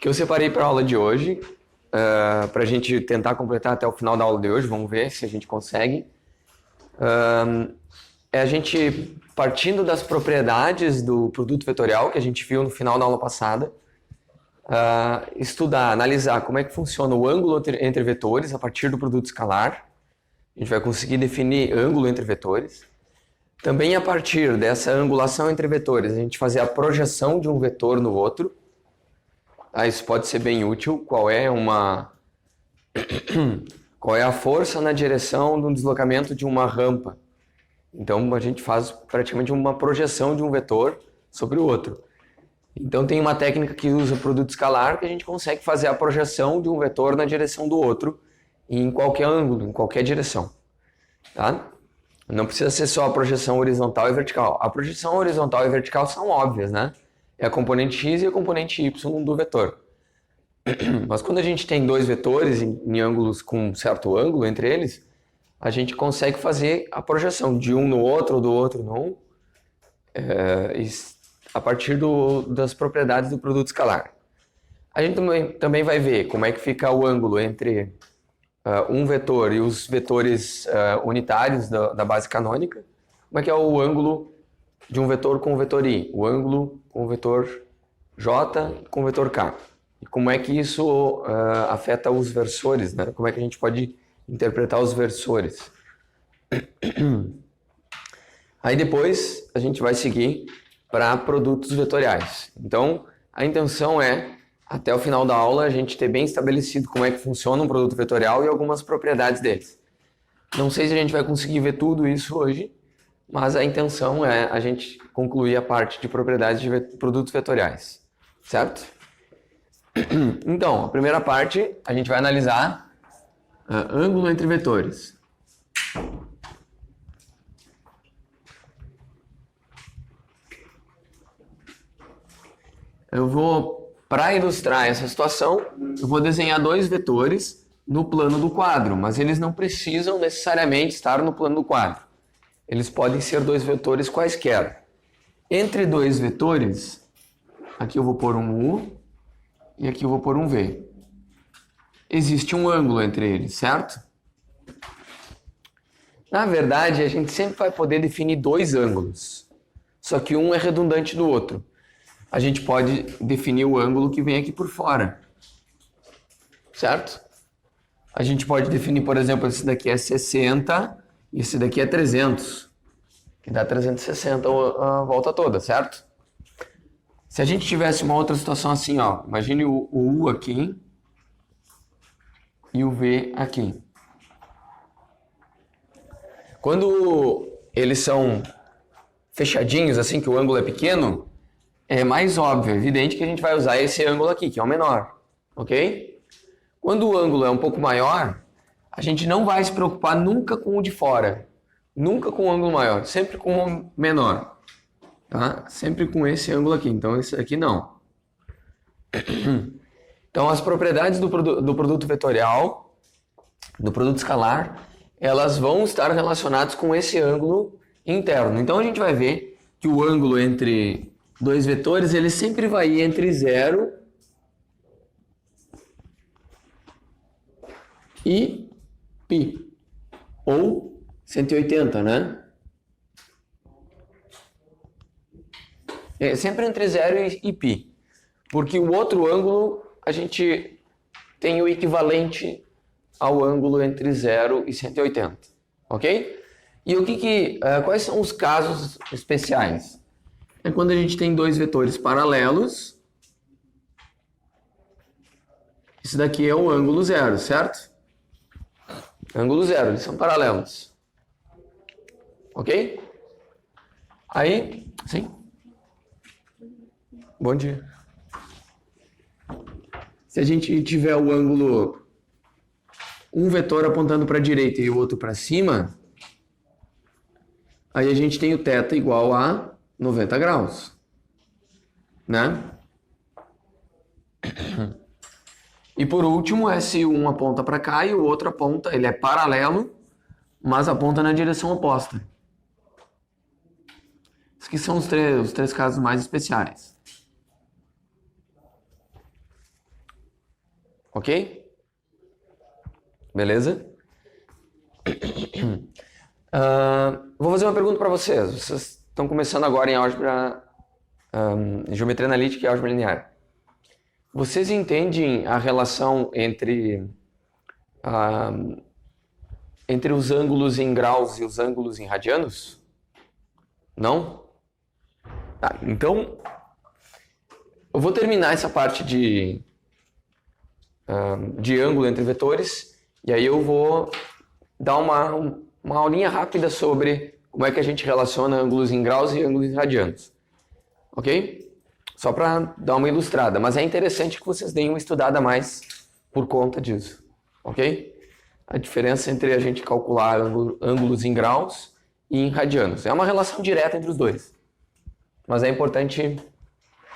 que eu separei para a aula de hoje, para a gente tentar completar até o final da aula de hoje, vamos ver se a gente consegue, é a gente, partindo das propriedades do produto vetorial, que a gente viu no final da aula passada, estudar, analisar como é que funciona o ângulo entre vetores a partir do produto escalar. A gente vai conseguir definir ângulo entre vetores. Também a partir dessa angulação entre vetores, a gente fazer a projeção de um vetor no outro. Isso pode ser bem útil. Qual é a força na direção do deslocamento de uma rampa? Então a gente faz praticamente uma projeção de um vetor sobre o outro. Então tem uma técnica que usa o produto escalar que a gente consegue fazer a projeção de um vetor na direção do outro em qualquer ângulo, em qualquer direção. Tá? Não precisa ser só a projeção horizontal e vertical. A projeção horizontal e vertical são óbvias, né? É a componente x e a componente y do vetor. Mas quando a gente tem dois vetores em ângulos com um certo ângulo entre eles, a gente consegue fazer a projeção de um no outro ou do outro no um, a partir das propriedades do produto escalar. A gente também vai ver como é que fica o ângulo entre um vetor e os vetores unitários da base canônica. Como é que é o ângulo de um vetor com o vetor i, o ângulo com o vetor j com o vetor k. E como é que isso afeta os versores, né? Como é que a gente pode interpretar os versores. Aí depois a gente vai seguir para produtos vetoriais. Então a intenção é, até o final da aula, a gente ter bem estabelecido como é que funciona um produto vetorial e algumas propriedades deles. Não sei se a gente vai conseguir ver tudo isso hoje, mas a intenção é a gente concluir a parte de propriedades de produtos vetoriais, certo? Então, a primeira parte, a gente vai analisar ângulo entre vetores. Para ilustrar essa situação, eu vou desenhar dois vetores no plano do quadro, mas eles não precisam necessariamente estar no plano do quadro. Eles podem ser dois vetores quaisquer. Entre dois vetores, aqui eu vou pôr um U e aqui eu vou pôr um V. Existe um ângulo entre eles, certo? Na verdade, a gente sempre vai poder definir dois ângulos, só que um é redundante do outro. A gente pode definir o ângulo que vem aqui por fora, certo? A gente pode definir, por exemplo, esse daqui é 60 e esse daqui é 300, que dá 360 a volta toda, certo? Se a gente tivesse uma outra situação assim, ó, imagine o U aqui e o V aqui. Quando eles são fechadinhos, assim, que o ângulo é pequeno, é mais óbvio, evidente que a gente vai usar esse ângulo aqui, que é o menor, ok? Quando o ângulo é um pouco maior, a gente não vai se preocupar nunca com o de fora, nunca com o ângulo maior, sempre com o menor, tá? Sempre com esse ângulo aqui, então esse aqui não. Então as propriedades do produto vetorial, do produto escalar, elas vão estar relacionadas com esse ângulo interno. Então a gente vai ver que o ângulo entre dois vetores, ele sempre vai ir entre 0 e π, ou 180, né? É sempre entre 0 e π, porque o outro ângulo a gente tem o equivalente ao ângulo entre 0 e 180, ok? E quais são os casos especiais? É quando a gente tem dois vetores paralelos. Esse daqui é o ângulo zero, certo? Ângulo zero, eles são paralelos. Ok? Aí, sim? Bom dia. Se a gente tiver o ângulo, um vetor apontando para a direita e o outro para cima, aí a gente tem o θ igual a 90 graus, né? E por último, se um aponta para cá e o outro aponta, ele é paralelo, mas aponta na direção oposta. Esses aqui são os três casos mais especiais. Ok? Beleza? Vou fazer uma pergunta para vocês. Vocês estão começando agora em álgebra, geometria analítica e álgebra linear. Vocês entendem a relação entre os ângulos em graus e os ângulos em radianos? Não? Tá, então, eu vou terminar essa parte de ângulo entre vetores e aí eu vou dar uma aulinha rápida sobre como é que a gente relaciona ângulos em graus e ângulos em radianos. Ok? Só para dar uma ilustrada, mas é interessante que vocês deem uma estudada a mais por conta disso. Ok? A diferença entre a gente calcular ângulos em graus e em radianos. É uma relação direta entre os dois. Mas é importante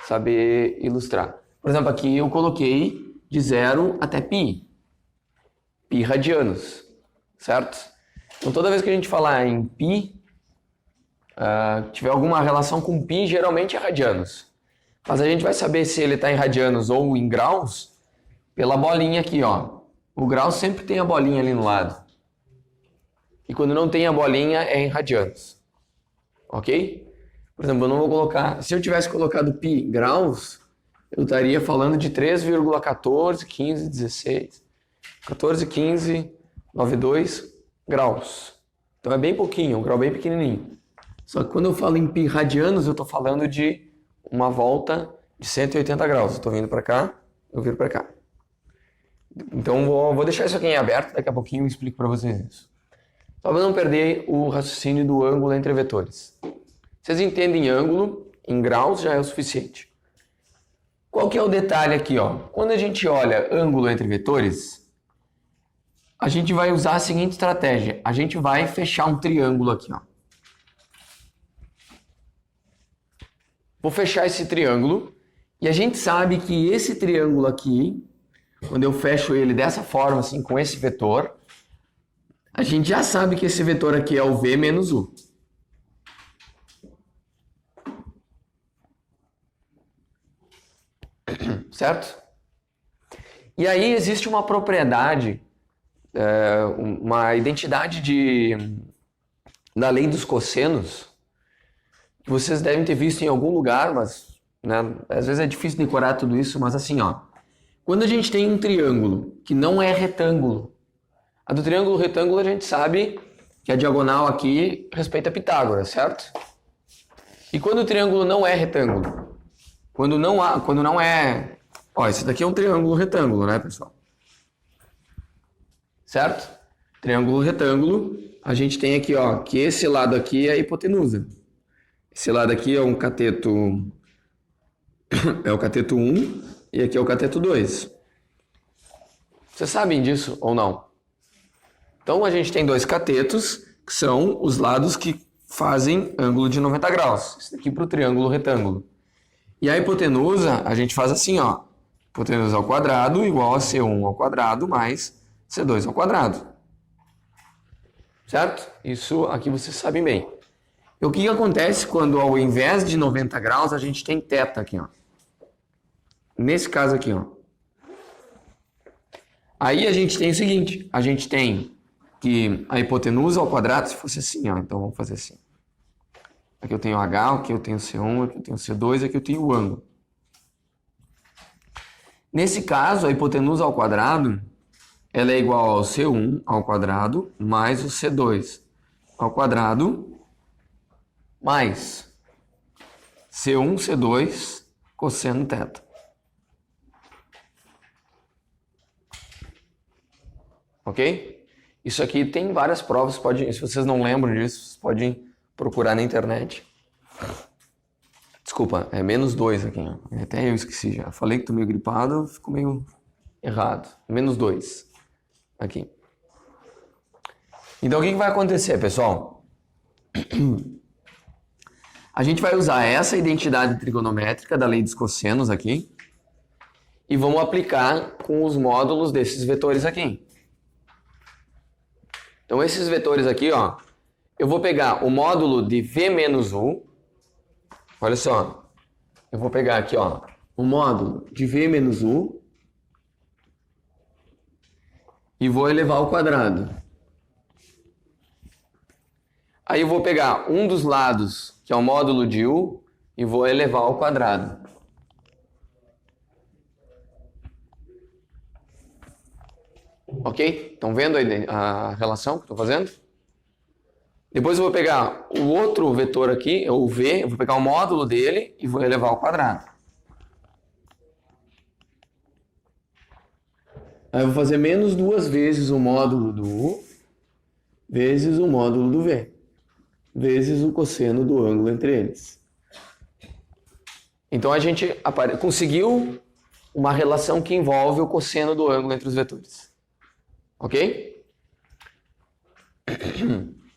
saber ilustrar. Por exemplo, aqui eu coloquei de 0 até π. Π radianos. Certo? Então toda vez que a gente falar em π, tiver alguma relação com π, geralmente é radianos. Mas a gente vai saber se ele está em radianos ou em graus pela bolinha aqui, ó. O grau sempre tem a bolinha ali no lado. E quando não tem a bolinha, é em radianos. Ok? Por exemplo, eu não vou colocar... Se eu tivesse colocado π graus, eu estaria falando de 3,14, 15, 16... 14, 15, 92 graus. Então é bem pouquinho, um grau bem pequenininho. Só que quando eu falo em π radianos, eu estou falando de uma volta de 180 graus. Eu estou vindo para cá, eu viro para cá. Então vou deixar isso aqui em aberto, daqui a pouquinho eu explico para vocês isso. Só para não perder o raciocínio do ângulo entre vetores. Vocês entendem ângulo, em graus já é o suficiente. Qual que é o detalhe aqui, ó? Quando a gente olha ângulo entre vetores, a gente vai usar a seguinte estratégia. A gente vai fechar um triângulo aqui, ó. Vou fechar esse triângulo e a gente sabe que esse triângulo aqui, quando eu fecho ele dessa forma, assim, com esse vetor, a gente já sabe que esse vetor aqui é o V menos U. Certo? E aí existe uma propriedade, uma identidade da lei dos cossenos, que vocês devem ter visto em algum lugar, mas né, às vezes é difícil decorar tudo isso, mas assim, ó. Quando a gente tem um triângulo que não é retângulo, a do triângulo retângulo a gente sabe que a diagonal aqui respeita Pitágoras, certo? E quando o triângulo não é retângulo? Quando não é... Ó, esse daqui é um triângulo retângulo, né, pessoal? Certo? Triângulo retângulo, a gente tem aqui, ó, que esse lado aqui é a hipotenusa. Esse lado aqui é um cateto... é o cateto 1 e aqui é o cateto 2. Vocês sabem disso ou não? Então a gente tem dois catetos, que são os lados que fazem ângulo de 90 graus. Esse daqui para o triângulo retângulo. E a hipotenusa, a gente faz assim, ó. Hipotenusa ao quadrado igual a C1 ao quadrado mais C2 ao quadrado. Certo? Isso aqui vocês sabem bem. E o que acontece quando ao invés de 90 graus a gente tem θ aqui, ó. Nesse caso aqui, ó. Aí a gente tem o seguinte, a gente tem que a hipotenusa ao quadrado, se fosse assim, ó, então vamos fazer assim. Aqui eu tenho H, aqui eu tenho C1, aqui eu tenho C2, aqui eu tenho o ângulo. Nesse caso, a hipotenusa ao quadrado, ela é igual ao C1 ao quadrado mais o C2 ao quadrado mais C1, C2 cosseno θ. Ok? Isso aqui tem várias provas, se vocês não lembram disso, vocês podem procurar na internet. Desculpa, é menos 2 aqui. Ó. Até eu esqueci já. Falei que estou meio gripado, ficou meio errado. Menos 2 aqui. Então o que vai acontecer, pessoal? A gente vai usar essa identidade trigonométrica da lei dos cossenos aqui e vamos aplicar com os módulos desses vetores aqui. Então esses vetores aqui, ó, eu vou pegar o módulo de V menos U. Olha só, eu vou pegar aqui, ó, o módulo de V menos U e vou elevar ao quadrado. Aí eu vou pegar um dos lados, que é o módulo de U, e vou elevar ao quadrado. Ok? Estão vendo a relação que estou fazendo? Depois eu vou pegar o outro vetor aqui, o V, eu vou pegar o módulo dele e vou elevar ao quadrado. Aí eu vou fazer menos 2 vezes o módulo do U, vezes o módulo do V, vezes o cosseno do ângulo entre eles. Então a gente conseguiu uma relação que envolve o cosseno do ângulo entre os vetores. Ok?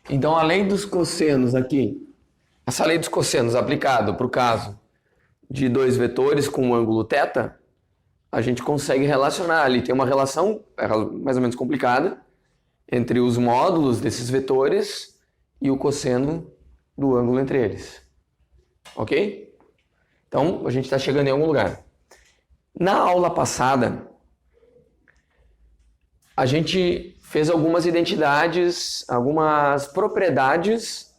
Então a lei dos cossenos aqui, essa lei dos cossenos aplicada para o caso de dois vetores com um ângulo θ, a gente consegue relacionar ali. Tem uma relação mais ou menos complicada entre os módulos desses vetores e o cosseno do ângulo entre eles. Ok? Então, a gente está chegando em algum lugar. Na aula passada, a gente fez algumas identidades, algumas propriedades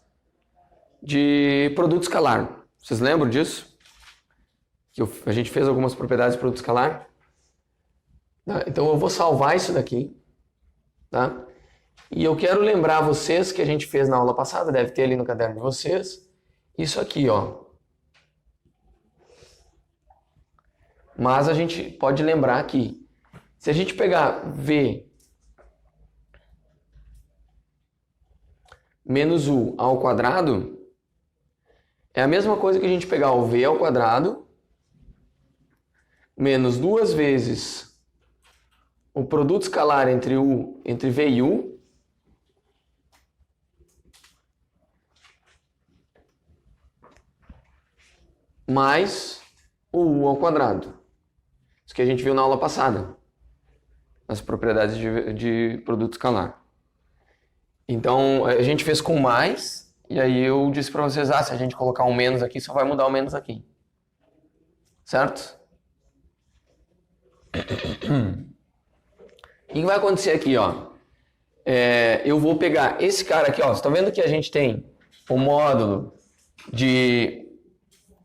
de produto escalar. Vocês lembram disso? Que a gente fez algumas propriedades de produto escalar? Então, eu vou salvar isso daqui. Tá? E eu quero lembrar vocês que a gente fez na aula passada, deve ter ali no caderno de vocês, isso aqui, ó. Mas a gente pode lembrar que se a gente pegar V menos U ao quadrado, é a mesma coisa que a gente pegar o V ao quadrado menos 2 vezes o produto escalar entre V e U, mais o U ao quadrado. Isso que a gente viu na aula passada, as propriedades de produto escalar. Então, a gente fez com mais, e aí eu disse para vocês, se a gente colocar um menos aqui, só vai mudar o menos aqui. Certo? O que vai acontecer aqui, ó? Eu vou pegar esse cara aqui, ó. Você está vendo que a gente tem o módulo de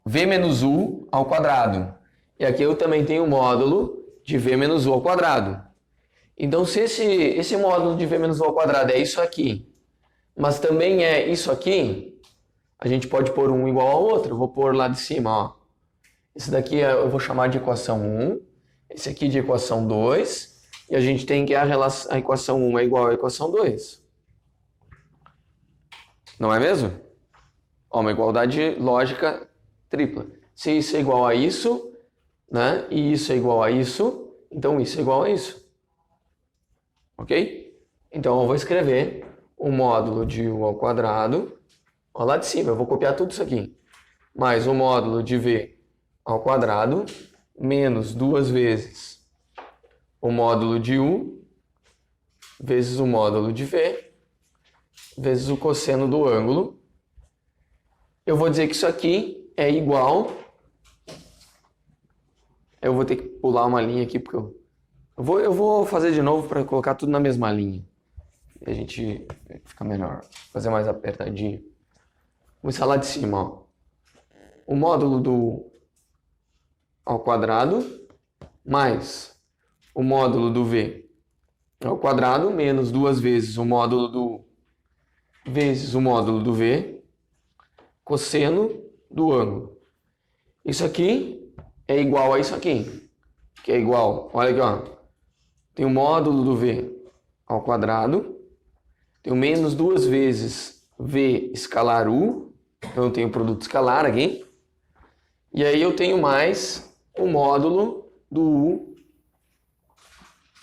V menos U ao quadrado. E aqui eu também tenho o módulo de V menos U ao quadrado. Então, se esse módulo de V menos U ao quadrado é isso aqui, mas também é isso aqui, a gente pode pôr um igual ao outro. Eu vou pôr lá de cima, ó. Esse daqui eu vou chamar de equação 1, esse aqui de equação 2, e a gente tem que a equação 1 é igual à equação 2. Não é mesmo? Ó, uma igualdade lógica tripla. Se isso é igual a isso, né, e isso é igual a isso, então isso é igual a isso. Ok? Então eu vou escrever o módulo de U ao quadrado, ó, lá de cima, eu vou copiar tudo isso aqui, mais o módulo de V ao quadrado, menos 2 vezes o módulo de U, vezes o módulo de V, vezes o cosseno do ângulo. Eu vou dizer que isso aqui é igual... Eu vou ter que pular uma linha aqui, porque eu vou fazer de novo para colocar tudo na mesma linha. E a gente fica melhor, fazer mais apertadinho. Vou instalar de cima, ó. O módulo do ao quadrado mais o módulo do V ao quadrado menos 2 vezes o módulo do U vezes o módulo do V, cosseno do ângulo. Isso aqui é igual a isso aqui, que é igual, olha aqui, ó. Tem o módulo do V ao quadrado, tenho menos 2 vezes V escalar U, então eu tenho produto escalar aqui, e aí eu tenho mais o módulo do U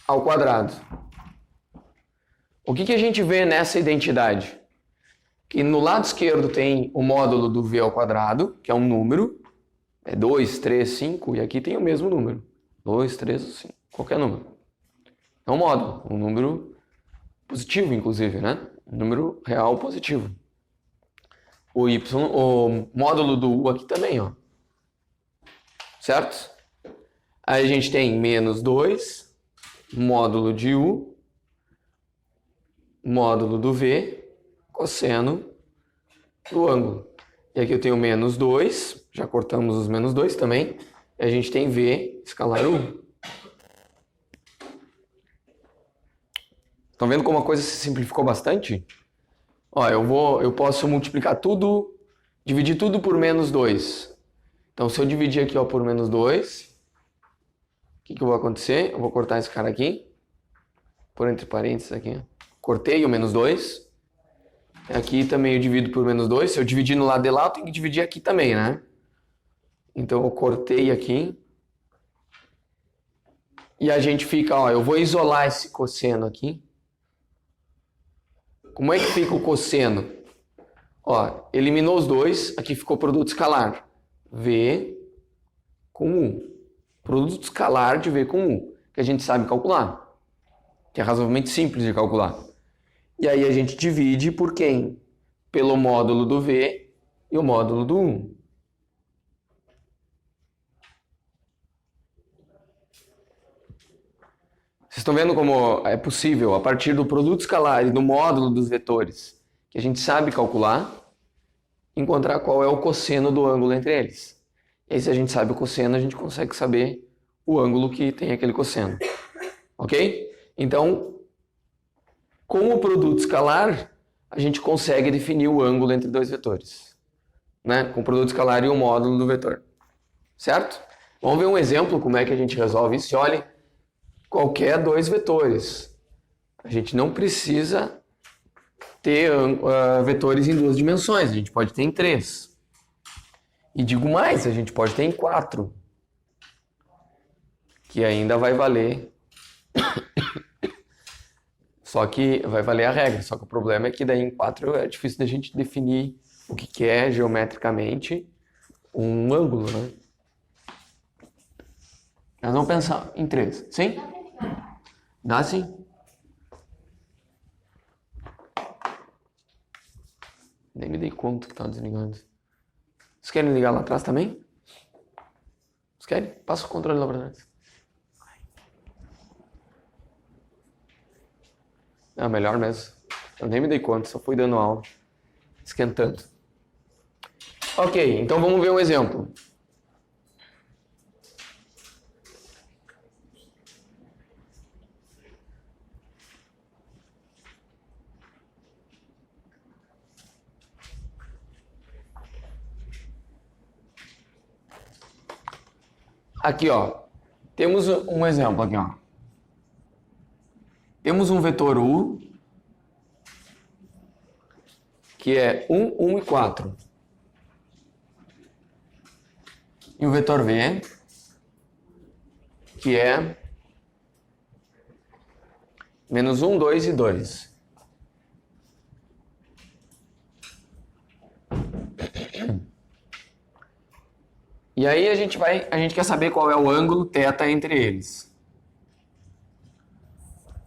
ao quadrado. O que a gente vê nessa identidade? Que no lado esquerdo tem o módulo do V ao quadrado, que é um número, é 2, 3, 5, e aqui tem o mesmo número, 2, 3, 5, qualquer número. É um módulo, um número positivo, inclusive, né? Um número real positivo. O módulo do U aqui também, ó. Certo? Aí a gente tem menos 2, módulo de U, módulo do V, cosseno do ângulo. E aqui eu tenho menos 2, já cortamos os menos 2 também, e a gente tem V escalar 1. Estão vendo como a coisa se simplificou bastante? Ó, eu posso multiplicar tudo, dividir tudo por menos 2. Então, se eu dividir aqui ó, por menos 2, o que vai acontecer? Eu vou cortar esse cara aqui, por entre parênteses aqui. Cortei o menos 2. Aqui também eu divido por menos 2. Se eu dividir no lado de lá, eu tenho que dividir aqui também, né? Então, eu cortei aqui. E a gente fica, ó, eu vou isolar esse cosseno aqui. Como é que fica o cosseno? Ó, eliminou os dois, aqui ficou produto escalar. V com U. Produto escalar de V com U, que a gente sabe calcular. Que é razoavelmente simples de calcular. E aí a gente divide por quem? Pelo módulo do V e o módulo do U. Vocês estão vendo como é possível, a partir do produto escalar e do módulo dos vetores, que a gente sabe calcular, encontrar qual é o cosseno do ângulo entre eles. E aí, se a gente sabe o cosseno, a gente consegue saber o ângulo que tem aquele cosseno. Ok? Então, com o produto escalar, a gente consegue definir o ângulo entre dois vetores. Né? Com o produto escalar e o módulo do vetor. Certo? Vamos ver um exemplo como é que a gente resolve isso. Olhe, qualquer dois vetores. A gente não precisa ter vetores em 2 dimensões. A gente pode ter em 3. E digo mais, a gente pode ter em 4. Que ainda vai valer. Só que vai valer a regra. Só que o problema é que daí em 4 é difícil da gente definir o que é geometricamente um ângulo, né? Nós vamos pensar em 3. Sim? Dá sim? Nem me dei conta que estava desligando. Vocês querem ligar lá atrás também? Vocês querem? Passa o controle lá para trás. É melhor mesmo. Eu nem me dei conta, só fui dando aula. Esquentando. Ok, então vamos ver um exemplo. Aqui, ó, temos um exemplo aqui, ó. Temos um vetor U, que é 1, 1 e 4. E o vetor V, que é menos 1, 2 e 2. E aí a gente quer saber qual é o ângulo θ entre eles.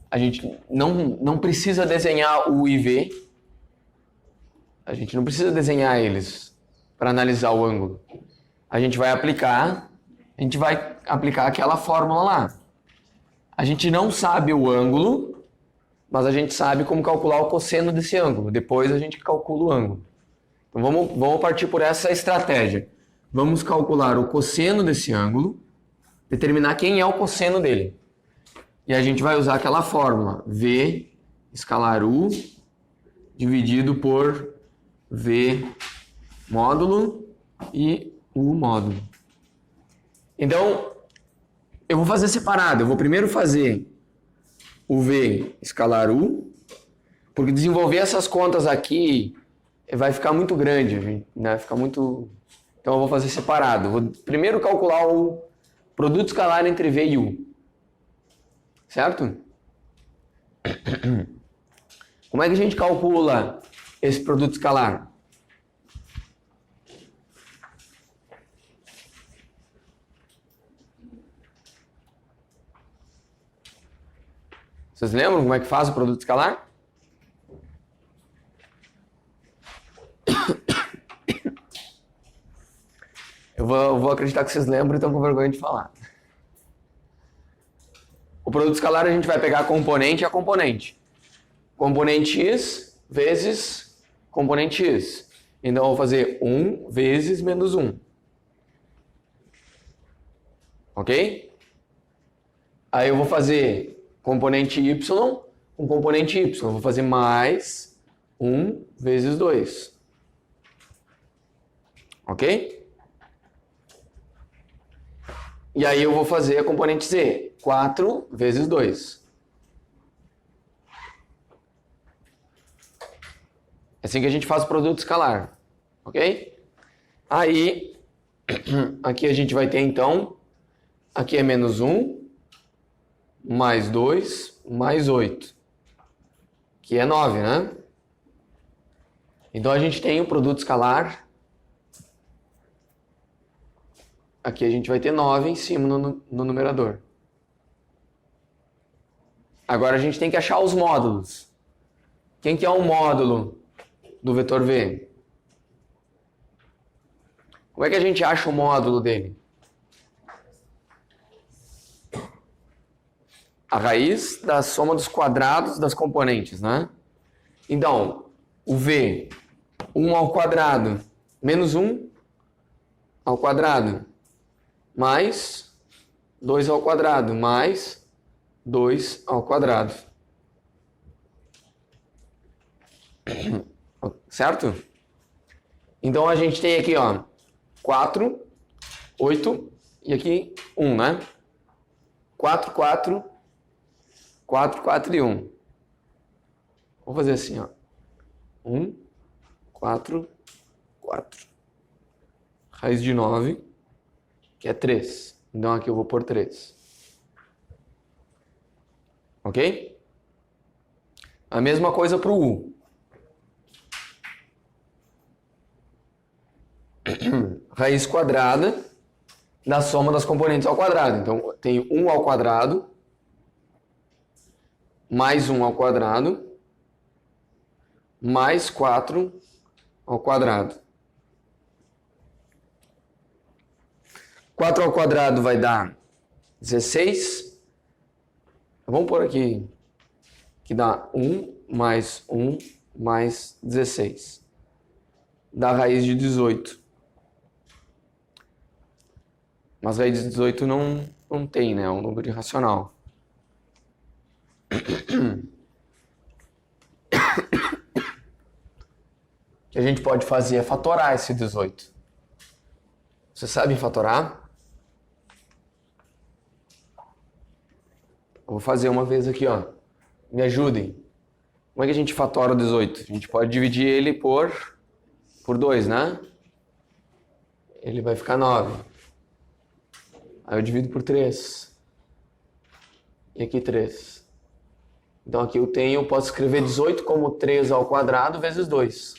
A gente não precisa desenhar o U e V. A gente não precisa desenhar eles para analisar o ângulo. A gente vai aplicar aquela fórmula lá. A gente não sabe o ângulo, mas a gente sabe como calcular o cosseno desse ângulo. Depois a gente calcula o ângulo. Então vamos partir por essa estratégia. Vamos calcular o cosseno desse ângulo, determinar quem é o cosseno dele. E a gente vai usar aquela fórmula, V escalar U dividido por V módulo e U módulo. Então, eu vou fazer separado. Eu vou primeiro fazer o V escalar U, porque desenvolver essas contas aqui vai ficar muito grande, né? Então eu vou fazer separado. Vou primeiro calcular o produto escalar entre V e U. Certo? Como é que a gente calcula esse produto escalar? Vocês lembram como é que faz o produto escalar? Eu vou acreditar que vocês lembram e estão com vergonha de falar. O produto escalar a gente vai pegar a componente e a componente. componente x vezes componente x. Então, eu vou fazer 1 vezes menos 1. Ok? Aí eu vou fazer componente y com componente y. Eu vou fazer mais 1 vezes 2. Ok? E aí eu vou fazer a componente z. 4 vezes 2. É assim que a gente faz o produto escalar. Ok? Aí, aqui a gente vai ter então, aqui é menos 1, mais 2, mais 8. Que é 9, né? Então a gente tem o produto escalar. Aqui a gente vai ter 9 em cima no numerador. Agora a gente tem que achar os módulos. Quem que é o módulo do vetor V? Como é que a gente acha o módulo dele? A raiz da soma dos quadrados das componentes, né? Então, o V, 1 ao quadrado menos 1 ao quadrado, mais 2 ao quadrado, mais 2 ao quadrado. Certo? Então a gente tem aqui, ó, 4, 8 e aqui 1, né? 4, 4, 4, 4 e 1. Vou fazer assim, ó. 1, 4, 4. Raiz de 9, que é 3. Então aqui eu vou pôr 3. Ok? A mesma coisa para o U. Raiz quadrada da soma das componentes ao quadrado. Então, tenho 1 ao quadrado, mais 1 ao quadrado, mais 4 ao quadrado. 4 ao quadrado vai dar 16. Vamos pôr aqui, que dá 1 mais 1 mais 16. Dá raiz de 18. Mas raiz de 18 não tem, né? É um número irracional. O que a gente pode fazer é fatorar esse 18. Vocês sabem fatorar? Eu vou fazer uma vez aqui, ó. Me ajudem. Como é que a gente fatora o 18? A gente pode dividir ele por 2, né? Ele vai ficar 9. Aí eu divido por 3. E aqui 3. Então aqui eu posso escrever 18 como 3 ao quadrado vezes 2.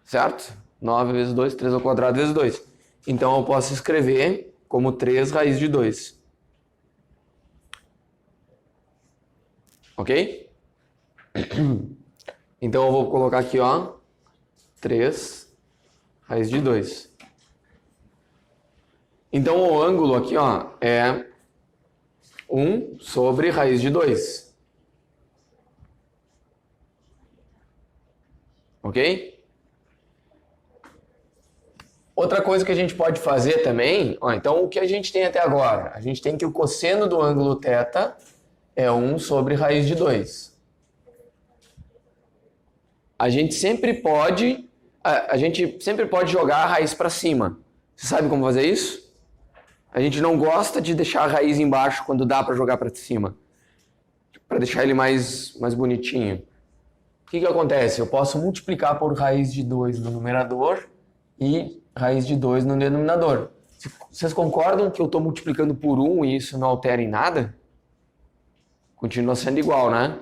Certo? 9 vezes 2, 3 ao quadrado vezes 2. Então eu posso escrever como 3 raiz de 2. Ok? Então eu vou colocar aqui, ó, 3 raiz de 2. Então o ângulo aqui, ó, é 1 sobre raiz de 2. Ok? Outra coisa que a gente pode fazer também, ó, então o que a gente tem até agora? A gente tem que o cosseno do ângulo θ é 1 sobre raiz de 2. A gente sempre pode jogar a raiz para cima. Você sabe como fazer isso? A gente não gosta de deixar a raiz embaixo quando dá para jogar para cima, para deixar ele mais bonitinho. O que acontece? Eu posso multiplicar por raiz de 2 no numerador e raiz de 2 no denominador. Vocês concordam que eu estou multiplicando por 1 e isso não altera em nada? Continua sendo igual, né?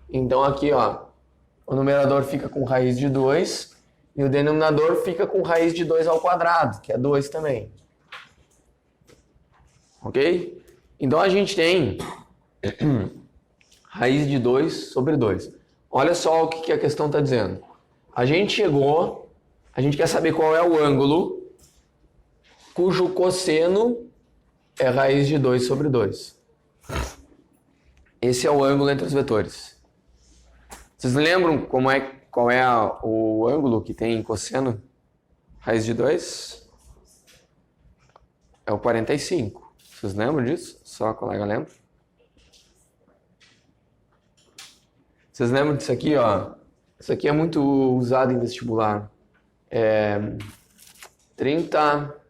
Então aqui, ó, o numerador fica com raiz de 2 e o denominador fica com raiz de 2 ao quadrado, que é 2 também. Ok? Então a gente tem raiz de 2 sobre 2. Olha só o que a questão está dizendo. A gente quer saber qual é o ângulo cujo cosseno é raiz de 2 sobre 2. Esse é o ângulo entre os vetores. Vocês lembram qual é o ângulo que tem cosseno? Raiz de 2? É o 45. Vocês lembram disso? Só a colega lembra? Vocês lembram disso aqui, ó? Isso aqui é muito usado em vestibular. 30,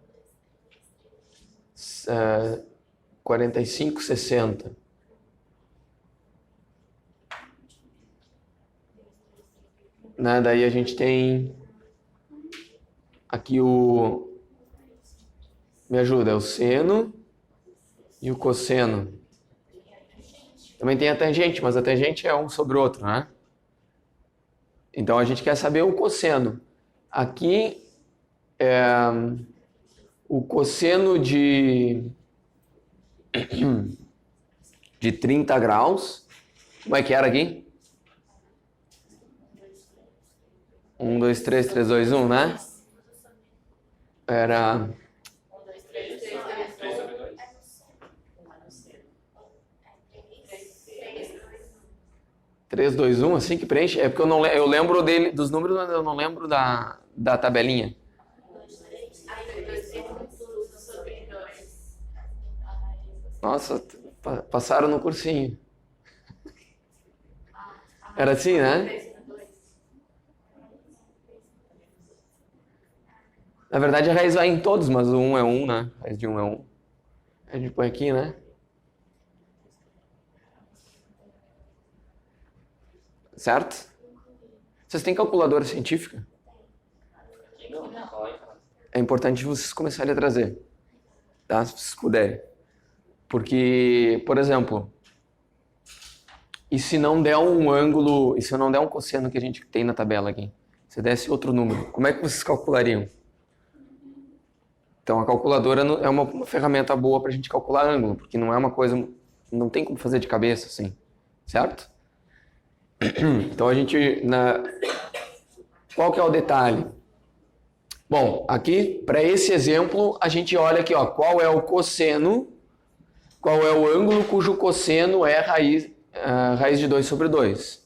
45, 60. Né? Daí a gente tem aqui me ajuda, é o seno e o cosseno. Também tem a tangente, mas a tangente é um sobre o outro, né? Então a gente quer saber o cosseno. Aqui o cosseno de 30 graus. Como é que era aqui? 1, 2, 3, 3, 2, 1, né? Era 3, 2, 1, assim que preenche. É porque eu lembro dos números, mas eu não lembro da tabelinha. Nossa, passaram no cursinho. Era assim, né? Na verdade, a raiz vai em todos, mas o 1 é 1, né? A raiz de 1 é 1. A gente põe aqui, né? Certo? Vocês têm calculadora científica? É importante vocês começarem a trazer, tá? Se vocês puderem. Porque, por exemplo, e se não der um ângulo, e se eu não der um cosseno que a gente tem na tabela aqui, se desse outro número, como é que vocês calculariam? Então, a calculadora é uma ferramenta boa para a gente calcular ângulo, porque não é uma coisa, não tem como fazer de cabeça, assim, certo? Então, a gente, qual que é o detalhe? Bom, aqui, para esse exemplo, a gente olha aqui, ó, qual é o cosseno, qual é o ângulo cujo cosseno é raiz de 2 sobre 2.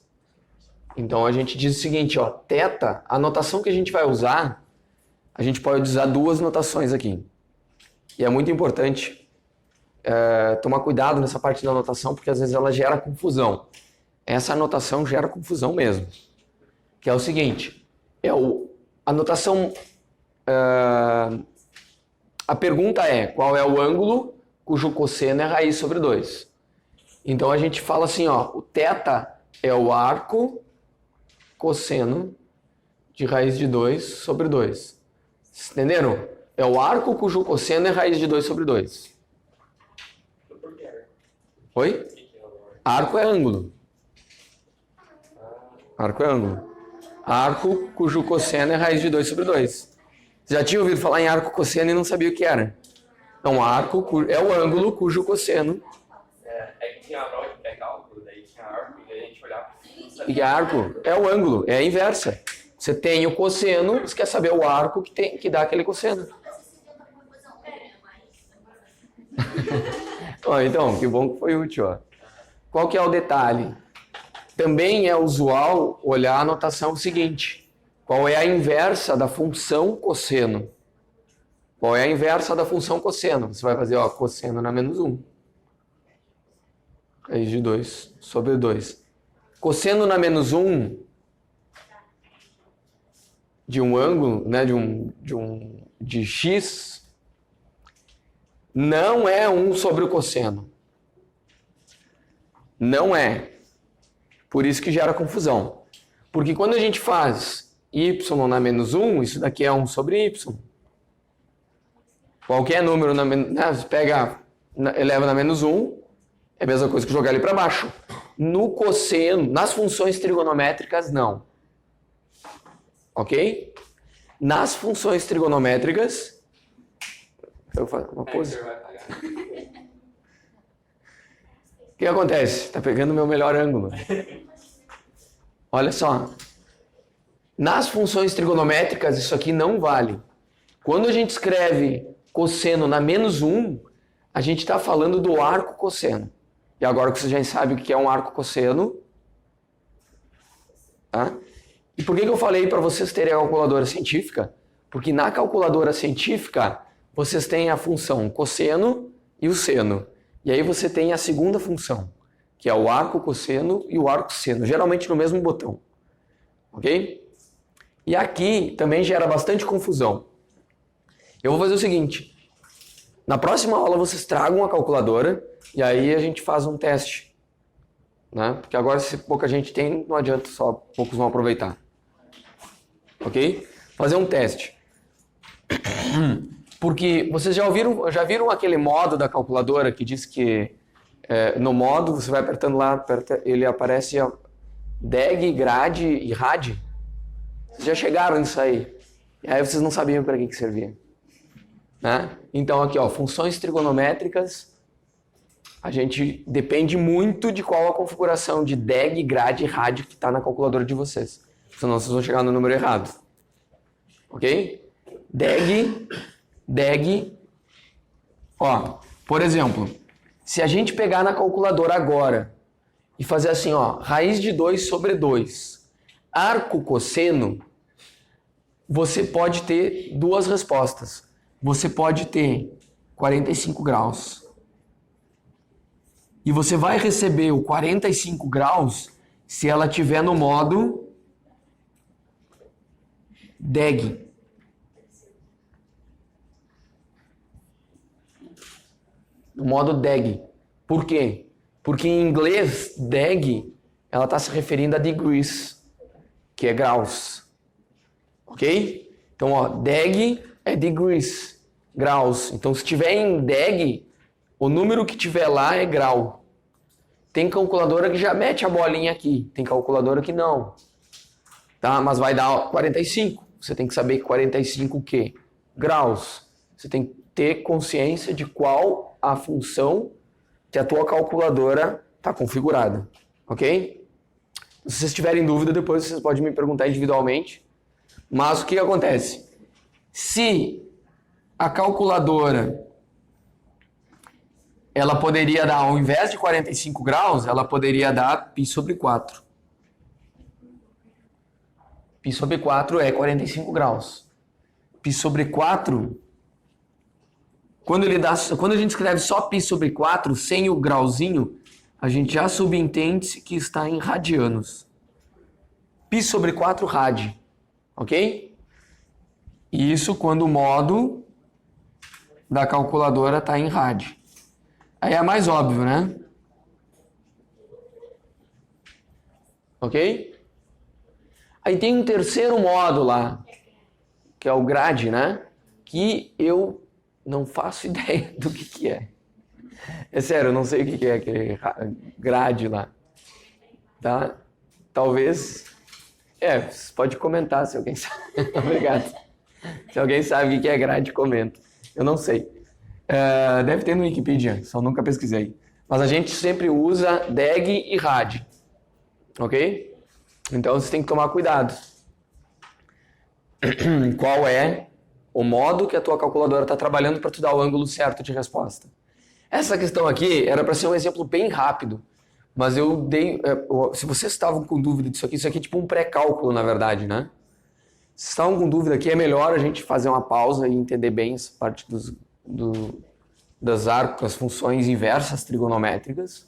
Então, a gente diz o seguinte, ó, θ, a notação que a gente vai usar, a gente pode usar duas notações aqui. E é muito importante tomar cuidado nessa parte da notação, porque às vezes ela gera confusão. Essa anotação gera confusão mesmo. Que é o seguinte, a notação... a pergunta é, qual é o ângulo cujo cosseno é raiz sobre 2? Então a gente fala assim, ó, o θ é o arco cosseno de raiz de 2 sobre 2. Entenderam? É o arco cujo cosseno é raiz de 2 sobre 2. Oi? Arco é ângulo. Arco é ângulo. Arco cujo cosseno é raiz de 2 sobre 2. Você já tinha ouvido falar em arco cosseno e não sabia o que era? Então, arco é o ângulo cujo cosseno... É que tinha a prova de pré-cálculo, daí tinha arco, e daí a gente olhava... E arco é o ângulo, é a inversa. Você tem o cosseno, você quer saber o arco que dá aquele cosseno. Ó, então, que bom que foi útil. Ó. Qual que é o detalhe? Também é usual olhar a notação seguinte. Qual é a inversa da função cosseno? Qual é a inversa da função cosseno? Você vai fazer, ó, cosseno na menos 1. Raiz de 2 sobre 2. Cosseno na menos 1 de um ângulo, né, de x, não é 1 sobre o cosseno. Não é. Por isso que gera confusão. Porque quando a gente faz y na menos 1, isso daqui é 1 sobre y. Qualquer número, você pega, eleva na menos 1, é a mesma coisa que jogar ele para baixo. No cosseno, nas funções trigonométricas, não. Ok? Nas funções trigonométricas... Eu faço uma pose. O que acontece? Está pegando o meu melhor ângulo. Olha só. Nas funções trigonométricas, isso aqui não vale. Quando a gente escreve cosseno na menos 1, a gente está falando do arco cosseno. E agora que você já sabe o que é um arco cosseno, tá? E por que eu falei para vocês terem a calculadora científica? Porque na calculadora científica, vocês têm a função cosseno e o seno. E aí você tem a segunda função, que é o arco cosseno e o arco seno, geralmente no mesmo botão. Ok? E aqui também gera bastante confusão. Eu vou fazer o seguinte. Na próxima aula vocês tragam a calculadora e aí a gente faz um teste. Né? Porque agora se pouca gente tem, não adianta, só poucos vão aproveitar. Ok? Fazer um teste. Porque vocês já viram aquele modo da calculadora que diz que no modo você vai apertando lá, ele aparece DEG, grade e RAD? Vocês já chegaram nisso aí. E aí vocês não sabiam para que servia. Né? Então aqui, ó, funções trigonométricas, a gente depende muito de qual a configuração de DEG, grade e RAD que está na calculadora de vocês. Senão vocês vão chegar no número errado. Ok? DEG, ó, por exemplo, se a gente pegar na calculadora agora e fazer assim, ó, raiz de 2 sobre 2, arco cosseno, você pode ter duas respostas. Você pode ter 45 graus. E você vai receber o 45 graus se ela estiver no modo DEG. No modo DEG. Por quê? Porque em inglês, DEG, ela está se referindo a degrees, que é graus. Ok? Então, ó, DEG é degrees, graus. Então, se tiver em DEG, o número que tiver lá é grau. Tem calculadora que já mete a bolinha aqui. Tem calculadora que não. Tá? Mas vai dar 45. Você tem que saber 45 o quê? Graus. Você tem que ter consciência de qual a função que a tua calculadora está configurada. Ok? Se vocês tiverem dúvida, depois vocês podem me perguntar individualmente. Mas o que acontece? Se a calculadora ela poderia dar, ao invés de 45 graus, ela poderia dar π sobre 4. Π sobre 4 é 45 graus. Π sobre 4, quando a gente escreve só π sobre 4, sem o grauzinho, a gente já subentende que está em radianos. Π sobre 4 rad. Ok? E isso quando o modo da calculadora está em rad. Aí é mais óbvio, né? Ok? Aí tem um terceiro modo lá, que é o grade, né? Que eu não faço ideia do que é. É sério, eu não sei o que é aquele grade lá. Tá? Talvez... você pode comentar se alguém sabe. Obrigado. Se alguém sabe o que é grade, comenta. Eu não sei. Deve ter no Wikipedia, só nunca pesquisei. Mas a gente sempre usa DEG e RAD. Ok? Então você tem que tomar cuidado. Qual é o modo que a tua calculadora está trabalhando para tu dar o ângulo certo de resposta. Essa questão aqui era para ser um exemplo bem rápido. Mas eu dei... se vocês estavam com dúvida disso aqui é tipo um pré-cálculo, na verdade, né? Se estavam com dúvida aqui, é melhor a gente fazer uma pausa e entender bem essa parte das funções inversas trigonométricas.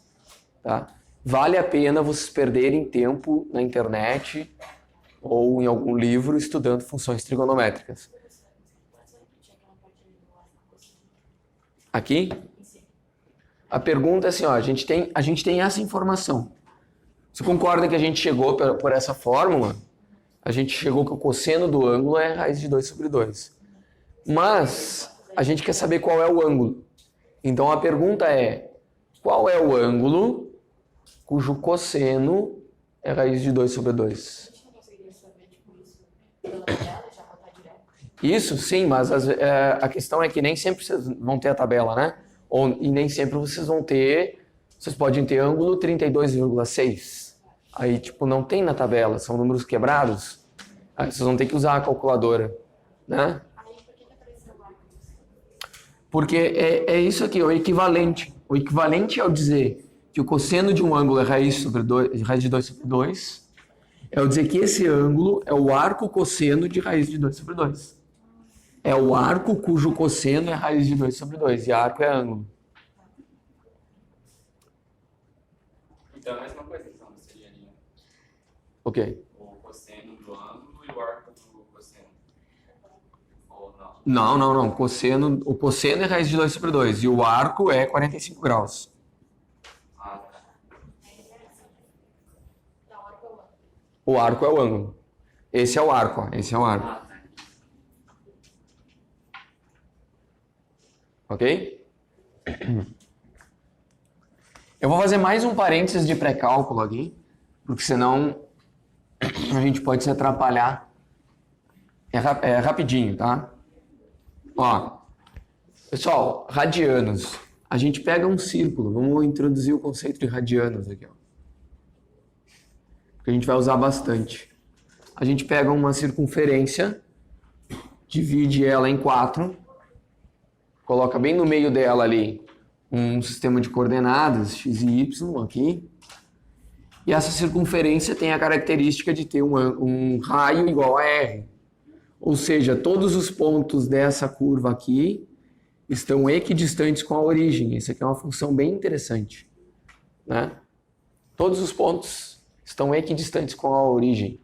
Tá? Vale a pena vocês perderem tempo na internet ou em algum livro estudando funções trigonométricas. Aqui? A pergunta é assim, ó, a gente tem essa informação. Você concorda que a gente chegou por essa fórmula? A gente chegou que o cosseno do ângulo é raiz de 2 sobre 2. Mas a gente quer saber qual é o ângulo. Então a pergunta é, qual é o ângulo cujo cosseno é raiz de 2 sobre 2? Isso, sim, mas a questão é que nem sempre vocês vão ter a tabela, né? E nem sempre vocês vão ter... Vocês podem ter ângulo 32,6. Aí, tipo, não tem na tabela, são números quebrados. Aí vocês vão ter que usar a calculadora, né? Porque é isso aqui, o equivalente. O equivalente é eu dizer que o cosseno de um ângulo é raiz de 2 sobre 2, é eu dizer que esse ângulo é o arco cosseno de raiz de 2 sobre 2. É o arco cujo cosseno é raiz de 2 sobre 2, e arco é ângulo. Então é a mesma coisa, então, seria ali Ok. o cosseno do ângulo e o arco do cosseno. Ou não? Não, não, não. O cosseno é raiz de 2 sobre 2 e o arco é 45 graus. Ah, tá. O arco é o ângulo. Esse é o arco, ó. Esse é o arco. Ah, tá. Ok? Eu vou fazer mais um parênteses de pré-cálculo aqui, porque senão a gente pode se atrapalhar. É rapidinho, tá? Ó, pessoal, radianos. A gente pega um círculo. Vamos introduzir o conceito de radianos aqui, ó. Que a gente vai usar bastante. A gente pega uma circunferência, divide ela em 4, coloca bem no meio dela ali um sistema de coordenadas, x e y aqui. E essa circunferência tem a característica de ter um raio igual a R. Ou seja, todos os pontos dessa curva aqui estão equidistantes com a origem. Isso aqui é uma função bem interessante, né? Todos os pontos estão equidistantes com a origem.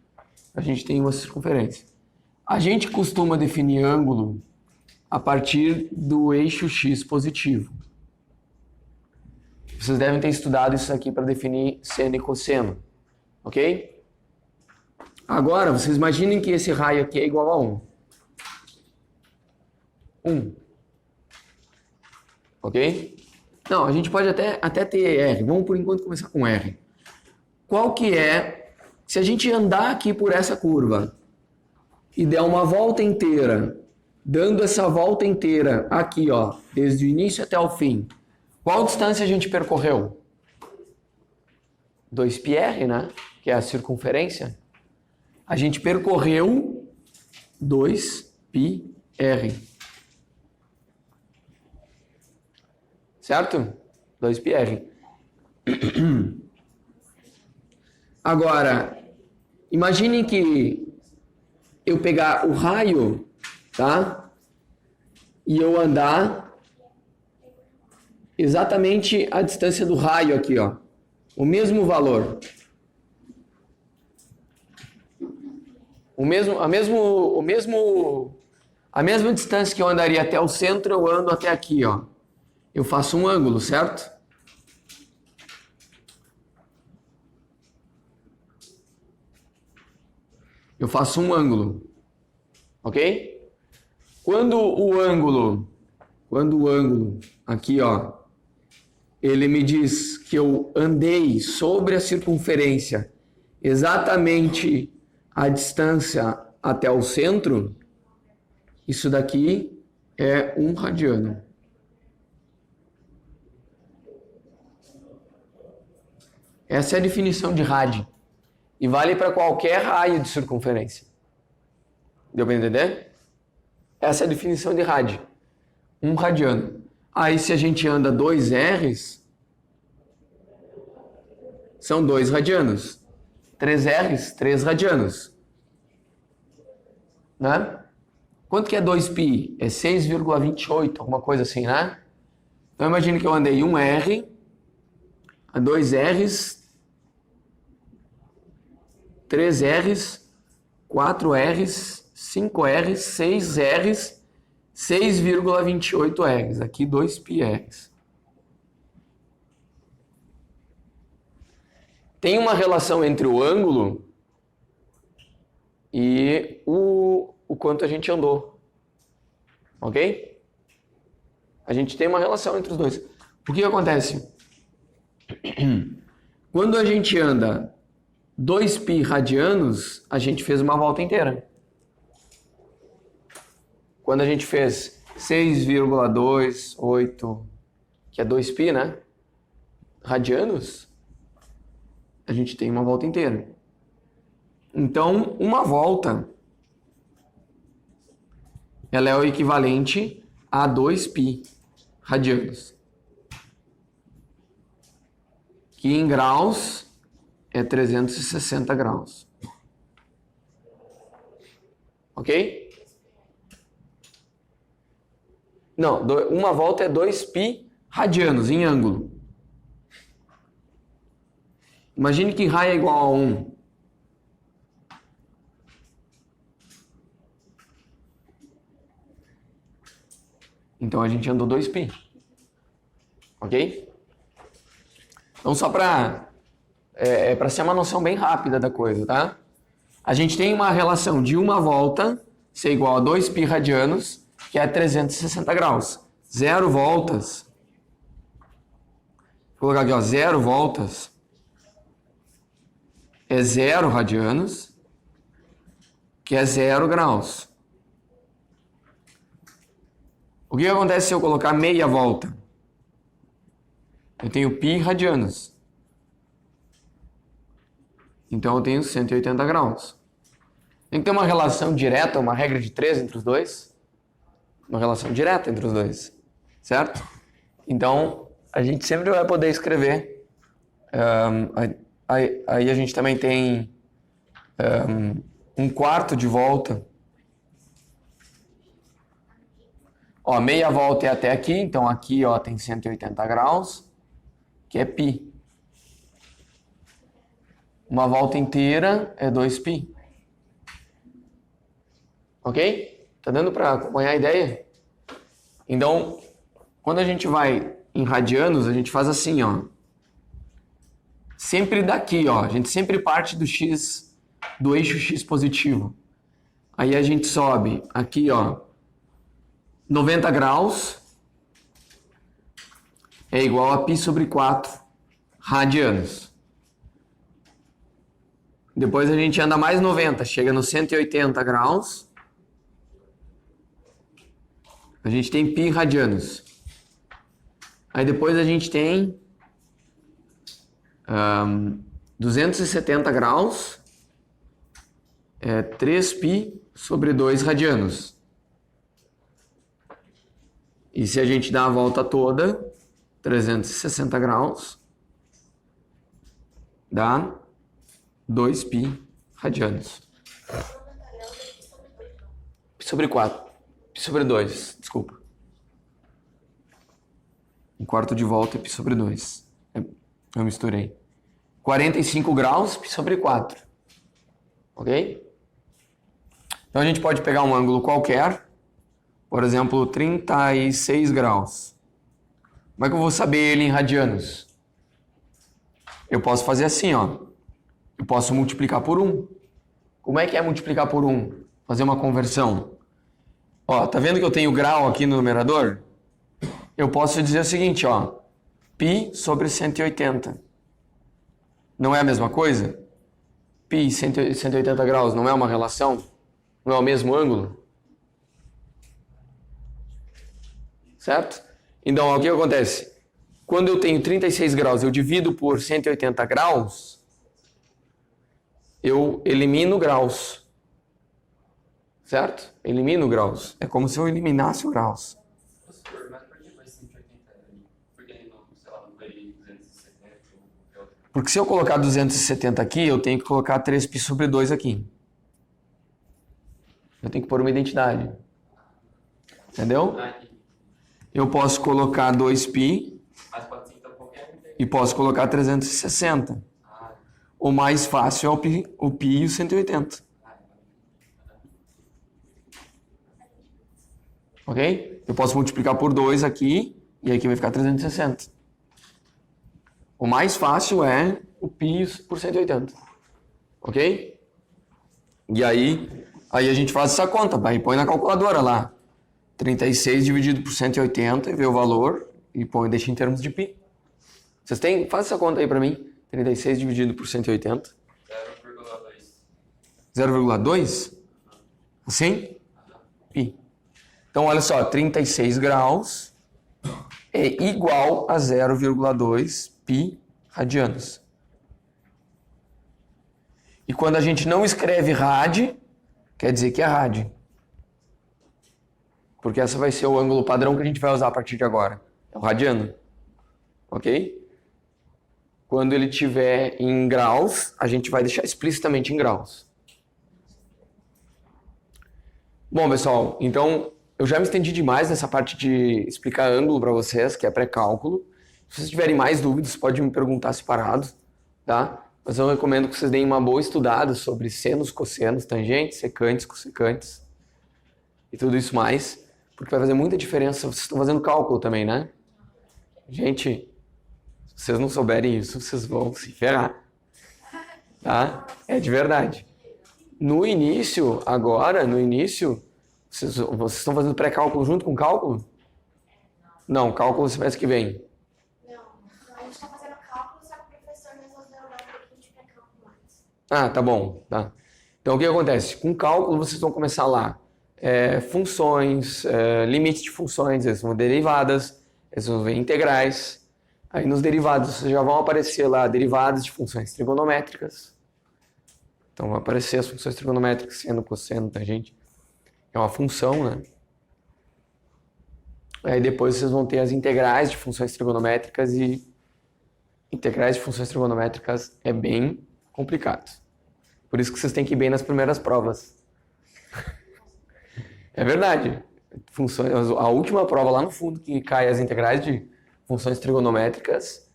A gente tem uma circunferência. A gente costuma definir ângulo a partir do eixo x positivo. Vocês devem ter estudado isso aqui para definir seno e cosseno, ok? Agora, vocês imaginem que esse raio aqui é igual a 1. 1. Ok? Não, a gente pode até ter R. Vamos, por enquanto, começar com R. Qual que é... Se a gente andar aqui por essa curva e der uma volta inteira, dando essa volta inteira aqui, ó, desde o início até o fim, qual distância a gente percorreu? 2πr, né? Que é a circunferência. A gente percorreu 2πr. Certo? 2πr. Agora, imagine que eu pegar o raio, tá? E eu andar exatamente a distância do raio aqui, ó. O mesmo valor. A mesma distância que eu andaria até o centro, eu ando até aqui, ó. Eu faço um ângulo, certo? Eu faço um ângulo, ok? Quando o ângulo aqui, ó, ele me diz que eu andei sobre a circunferência exatamente a distância até o centro, isso daqui é 1 radiano. Essa é a definição de rádio. E vale para qualquer raio de circunferência. Deu para entender? Essa é a definição de rádio. 1 radiano. Aí se a gente anda 2 R's, são 2 radianos. 3 R's, 3 radianos. Né? Quanto que é 2π? É 6,28, alguma coisa assim, né? Então imagine que eu andei 1 R, 2 R's, 3 R's, 4 R's, 5 R's, 6 R's, 6,28 R's. Aqui 2πR's. Tem uma relação entre o ângulo e o quanto a gente andou. Ok? A gente tem uma relação entre os dois. O que acontece? Quando a gente anda 2π radianos, a gente fez uma volta inteira. Quando a gente fez 6,28, que é 2π, né? Radianos, a gente tem uma volta inteira. Então, uma volta, ela é o equivalente a 2π radianos. que em graus é 360 graus. Ok? Não, uma volta é 2π radianos em ângulo. Imagine que raio é igual a 1. Então a gente andou 2π. Ok? Então só para ser uma noção bem rápida da coisa, tá? A gente tem uma relação de uma volta ser igual a 2π radianos, que é 360 graus. 0 voltas. Vou colocar aqui, ó, 0 voltas é 0 radianos, que é 0 graus. O que acontece se eu colocar meia volta? Eu tenho π radianos. Então eu tenho 180 graus. Tem que ter uma relação direta, uma regra de 3 entre os dois. Uma relação direta entre os dois. Certo? Então, a gente sempre vai poder escrever. Aí a gente também tem 1/4 de volta. Ó, meia volta é até aqui, então aqui ó, tem 180 graus, que é π. Uma volta inteira é 2π. Ok? Tá dando para acompanhar a ideia? Então, quando a gente vai em radianos, a gente faz assim, ó. Sempre daqui, ó. A gente sempre parte do x, do eixo x positivo. Aí a gente sobe aqui, ó. 90 graus é igual a π/4 radianos. Depois a gente anda mais 90, chega nos 180 graus. A gente tem π radianos. Aí depois a gente tem 270 graus, é 3π/2 radianos. E se a gente dá a volta toda, 360 graus, dá 2π radianos. π/4. π/2, desculpa. 1/4 de volta é π/2. Eu misturei. 45 graus, π/4. Ok? Então a gente pode pegar um ângulo qualquer. Por exemplo, 36 graus. Como é que eu vou saber ele em radianos? Eu posso fazer assim, ó. Eu posso multiplicar por 1. Como é que é multiplicar por 1? Fazer uma conversão. Ó, tá vendo que eu tenho grau aqui no numerador? Eu posso dizer o seguinte, ó. π/180. Não é a mesma coisa? Π 180 graus não é uma relação? Não é o mesmo ângulo? Certo? Então, ó, o que acontece? Quando eu tenho 36 graus, eu divido por 180 graus, eu elimino graus. Certo? Elimino graus. É como se eu eliminasse o graus. Professor, mas por que foi 180 ali? Por que ele não, sei lá, não veio 270 ou qualquer outro? Porque se eu colocar 270 aqui, eu tenho que colocar 3π/2 aqui. Eu tenho que pôr uma identidade. Entendeu? Eu posso colocar 2π Mas pode ser então qualquer um. e posso colocar 360. O mais fácil é o π e o 180. Ok? Eu posso multiplicar por 2 aqui e aqui vai ficar 360. O mais fácil é o π por 180. Ok? E aí a gente faz essa conta. Aí põe na calculadora lá. 36 dividido por 180 e vê o valor e deixa em termos de π. Vocês têm? Faz essa conta aí para mim. 36 dividido por 180. 0,2? Assim? Π. Então, olha só. 36 graus é igual a 0,2 π radianos. E quando a gente não escreve rad, quer dizer que é rad. Porque esse vai ser o ângulo padrão que a gente vai usar a partir de agora. É o radiano. Ok? quando ele estiver em graus, a gente vai deixar explicitamente em graus. Bom, pessoal, então eu já me estendi demais nessa parte de explicar ângulo para vocês, que é pré-cálculo. Se vocês tiverem mais dúvidas, podem me perguntar separado, tá? Mas eu recomendo que vocês deem uma boa estudada sobre senos, cossenos, tangentes, secantes, cossecantes e tudo isso mais, porque vai fazer muita diferença. Vocês estão fazendo cálculo também, né? Gente, se vocês não souberem isso, vocês vão se ferrar, tá? É de verdade. No início, vocês estão fazendo pré-cálculo junto com cálculo? Não, cálculo semestre que vem. Não, a gente está fazendo cálculo, só que o professor resolveu dar um pouquinho de pré-cálculo antes. Ah, tá bom. Tá. Então, o que acontece? Com cálculo, vocês vão começar lá. Funções, limites de funções, eles vão derivadas, eles vão ver integrais. Aí, nos derivados, já vão aparecer lá derivadas de funções trigonométricas. Então, vai aparecer as funções trigonométricas, seno, cosseno, tangente. É uma função, né? Aí, depois, vocês vão ter as integrais de funções trigonométricas e integrais de funções trigonométricas é bem complicado. Por isso que vocês têm que ir bem nas primeiras provas. É verdade. A última prova lá no fundo que cai as integrais de funções trigonométricas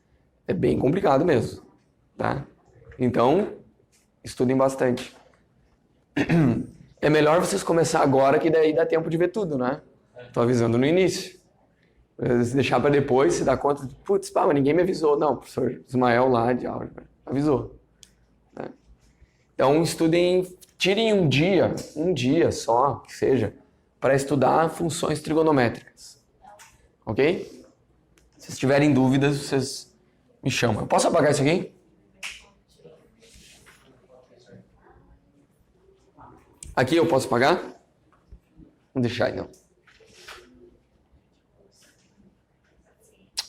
é bem complicado mesmo, tá? Então, estudem bastante. É melhor vocês começar agora que daí dá tempo de ver tudo, né? Tô avisando no início. Se deixar para depois, se dá conta de, putz, mas ninguém me avisou. Não, o professor Ismael lá de álgebra avisou. Né? Então, estudem, tirem um dia só, que seja, para estudar funções trigonométricas. Ok? Se tiverem dúvidas, vocês me chamam. Eu posso apagar isso aqui? Aqui eu posso apagar? Vou deixar então.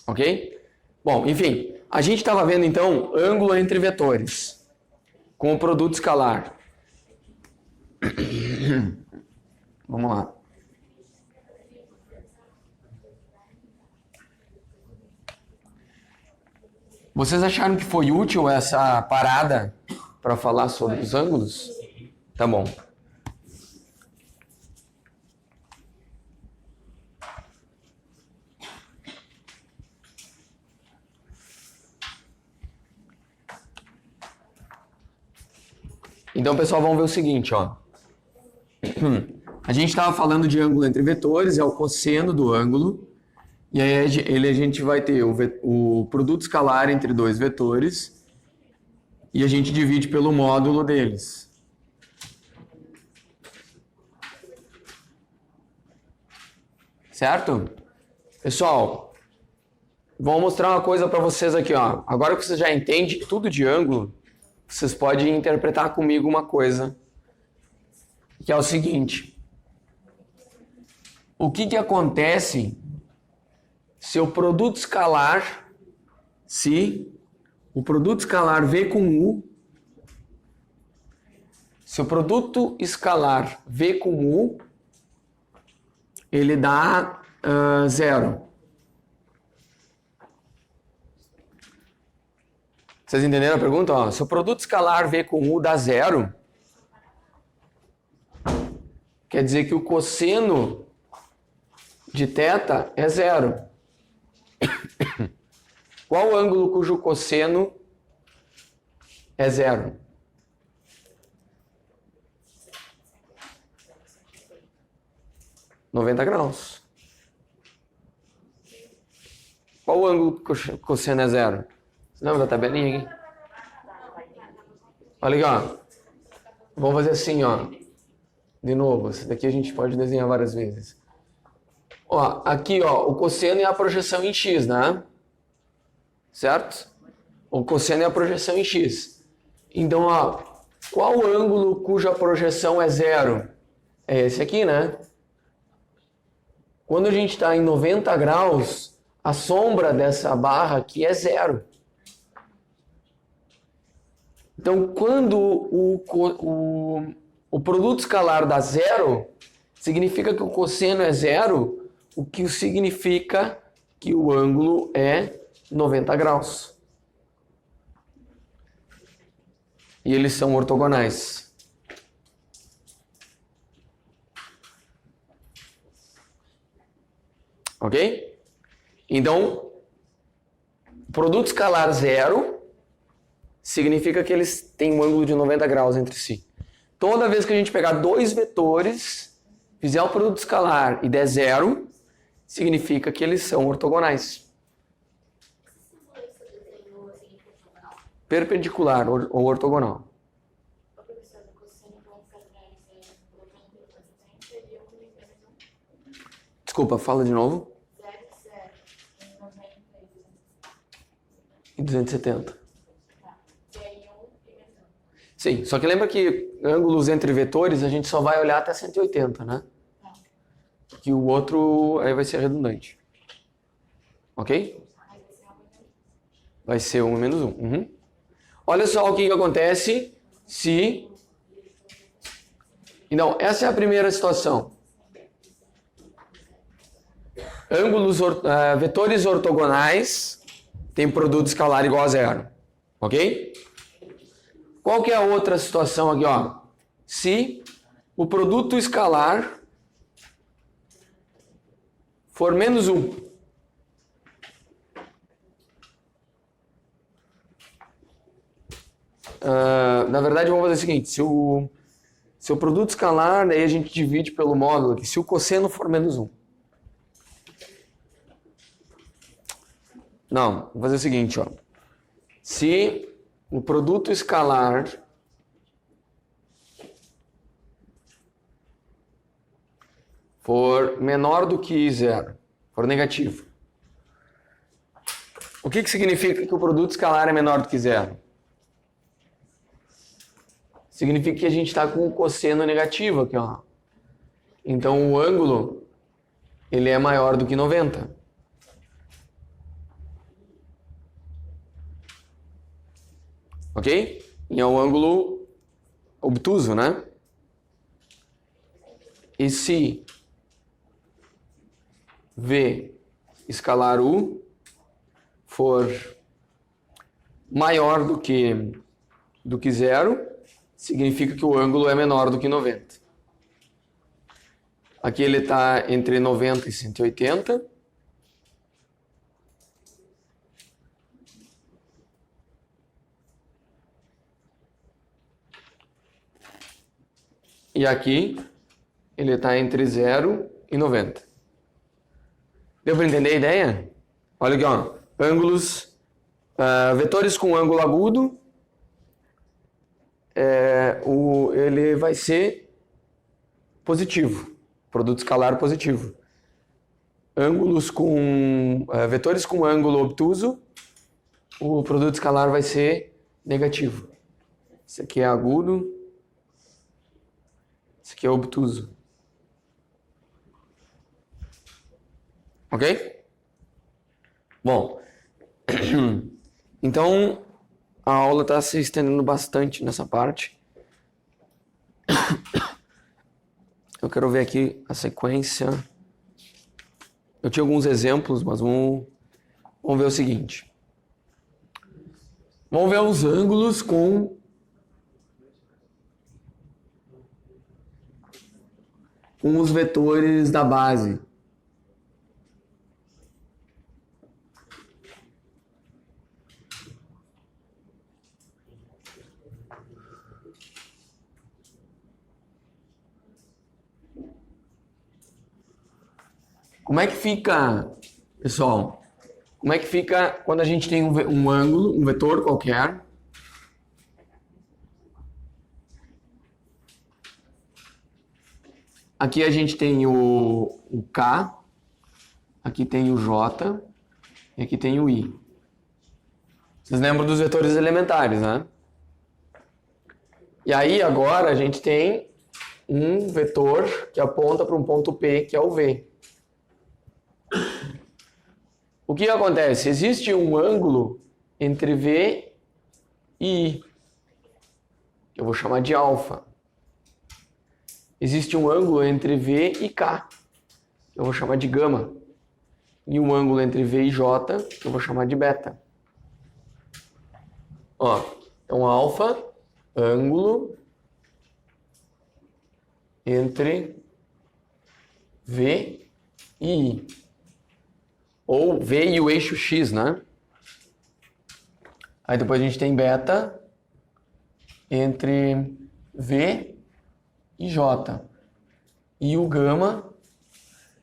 Ok? Bom, enfim, a gente estava vendo então ângulo entre vetores com o produto escalar. Vamos lá. Vocês acharam que foi útil essa parada para falar sobre os ângulos? Tá bom. Então, pessoal, vamos ver o seguinte, ó. A gente estava falando de ângulo entre vetores, é o cosseno do ângulo. E aí a gente vai ter o produto escalar entre dois vetores e a gente divide pelo módulo deles. Certo? Pessoal, vou mostrar uma coisa para vocês aqui, ó. Agora que vocês já entendem tudo de ângulo, vocês podem interpretar comigo uma coisa, que é o seguinte. O que acontece se o produto escalar V com U, se o produto escalar V com U, ele dá 0. Vocês entenderam a pergunta? Ó, se o produto escalar V com U dá 0, quer dizer que o cosseno de θ é 0. Qual ângulo cujo cosseno é 0? (90°). Qual ângulo cujo cosseno é 0? Você lembra da tabelinha aqui? Olha aqui, ó. Vamos fazer assim, ó. De novo, esse daqui a gente pode desenhar várias vezes. Ó, aqui, ó, o cosseno é a projeção em x, né? Certo? O cosseno é a projeção em x. Então, ó, qual ângulo cuja projeção é 0? É esse aqui, né? Quando a gente está em 90 graus, a sombra dessa barra aqui é 0. Então, quando o produto escalar dá 0, significa que o cosseno é 0, o que significa que o ângulo é 90 graus. e eles são ortogonais. Ok? Então, produto escalar zero significa que eles têm um ângulo de 90 graus entre si. Toda vez que a gente pegar dois vetores, fizer o produto escalar e der zero, significa que eles são ortogonais. Perpendicular ou ortogonal. Desculpa, fala de novo. 270. Sim, só que lembra que ângulos entre vetores a gente só vai olhar até 180, né? Que o outro aí vai ser redundante. Ok? Vai ser 1 menos 1. Uhum. Olha só o que acontece se... Então, essa é a primeira situação. Vetores ortogonais têm produto escalar igual a zero. Ok? Qual que é a outra situação aqui, ó? Se o produto escalar for menos 1. Na verdade, vamos fazer o seguinte. Se o produto escalar, daí a gente divide pelo módulo aqui. Se o cosseno for menos 1. Não, vamos fazer o seguinte, ó. Se o produto escalar for menor do que zero, for negativo. O que significa que o produto escalar é menor do que zero? Significa que a gente está com o cosseno negativo aqui, ó. Então o ângulo ele é maior do que 90. Ok? E é um ângulo obtuso, né? E se V escalar U for maior do que zero, significa que o ângulo é menor do que 90. Aqui ele está entre 90 e 180. E aqui ele está entre 0 e 90. Deu para entender a ideia? Olha aqui, ó. Ângulos, vetores com ângulo agudo, ele vai ser positivo, produto escalar positivo. Vetores com ângulo obtuso, o produto escalar vai ser negativo. Esse aqui é agudo, esse aqui é obtuso. Ok? Bom, então a aula está se estendendo bastante nessa parte. Eu quero ver aqui a sequência. Eu tinha alguns exemplos, mas vamos ver o seguinte. Vamos ver os ângulos com os vetores da base. Como é que fica, pessoal? Como é que fica quando a gente tem um ângulo, um vetor qualquer? Aqui a gente tem o K, aqui tem o J e aqui tem o I. Vocês lembram dos vetores elementares, né? E aí agora a gente tem um vetor que aponta para um ponto P, que é o V. O que acontece? Existe um ângulo entre V e I, que eu vou chamar de alfa. Existe um ângulo entre V e K, que eu vou chamar de gama. E um ângulo entre V e J, que eu vou chamar de beta. Ó, então alfa ângulo entre V e I. Ou V e o eixo X, né? Aí depois a gente tem beta entre V e J. E o gama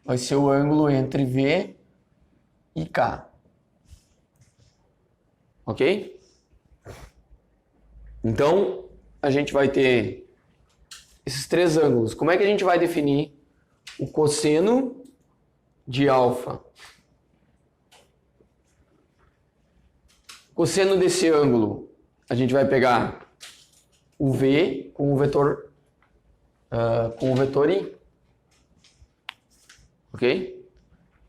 vai ser o ângulo entre V e K. Ok? Então, a gente vai ter esses três ângulos. Como é que a gente vai definir o cosseno de alfa? Cosseno desse ângulo, a gente vai pegar o V com o vetor I. Ok?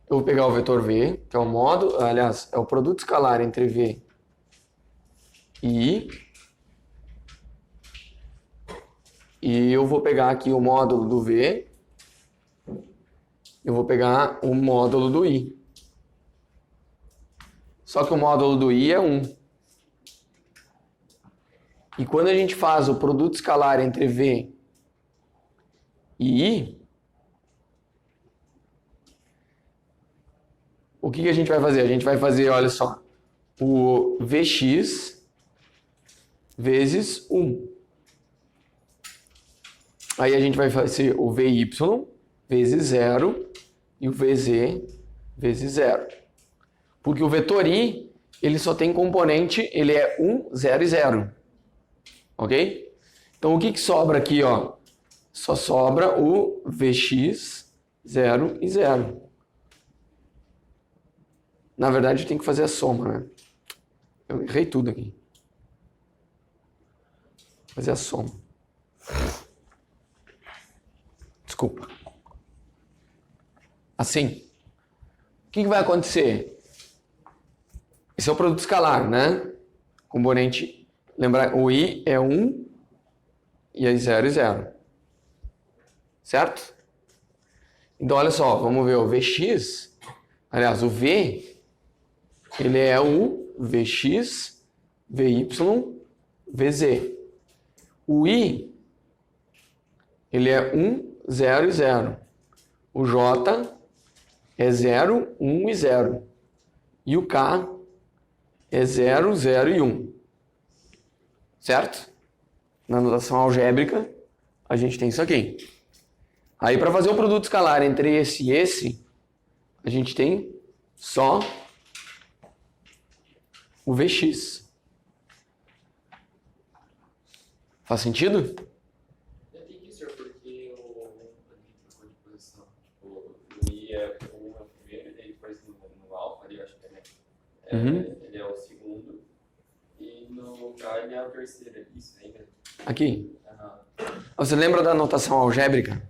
Eu vou pegar o vetor V, que é o módulo, aliás, é o produto escalar entre V e I. E eu vou pegar aqui o módulo do V. Eu vou pegar o módulo do I. Só que o módulo do I é 1. E quando a gente faz o produto escalar entre V e I, o que a gente vai fazer? A gente vai fazer, olha só, o Vx vezes 1. Aí a gente vai fazer o Vy vezes 0 e o Vz vezes 0. Porque o vetor I, ele só tem componente, ele é 1, 0 e 0. Ok? Então o que sobra aqui, ó? Só sobra o Vx 0 e 0. Na verdade, tem que fazer a soma, né? Eu errei tudo aqui. Fazer a soma. Desculpa. Assim. O que vai acontecer? Esse é o produto escalar, né? Componente. Lembrar, o I é 1 e aí 0 e 0. Certo? Então, olha só. Vamos ver o Vx. Aliás, o V, ele é o Vx, Vy, Vz. O I, ele é 1, 0 e 0. O J é 0, 1 e 0. E o K é 0, 0 e 1. Certo? Na notação algébrica, a gente tem isso aqui. Aí, para fazer o produto escalar entre esse e esse, a gente tem só o Vx. Faz sentido? Eu tenho que ser porque o trocou de posição. O I é o primeiro, e daí depois no alfa ali, eu acho que ele é o segundo. E no K ele é o terceiro. Isso aí mesmo. Aqui. Você lembra da notação algébrica?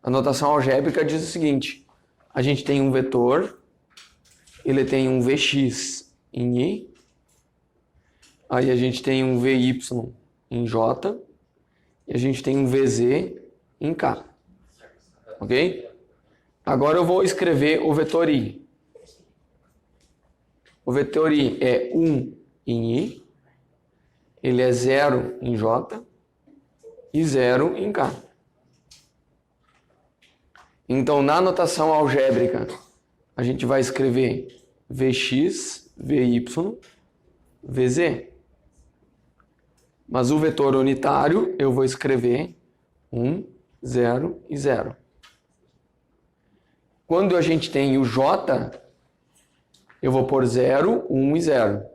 A notação algébrica diz o seguinte: a gente tem um vetor, ele tem um Vx em I, aí a gente tem um Vy em J, e a gente tem um Vz em K. Ok? Agora eu vou escrever o vetor I. O vetor I é 1 em I, ele é 0 em J e 0 em K. Então, na notação algébrica, a gente vai escrever Vx, Vy, Vz. Mas o vetor unitário, eu vou escrever 1, 0 e 0. Quando a gente tem o J, eu vou pôr 0, 1 e 0.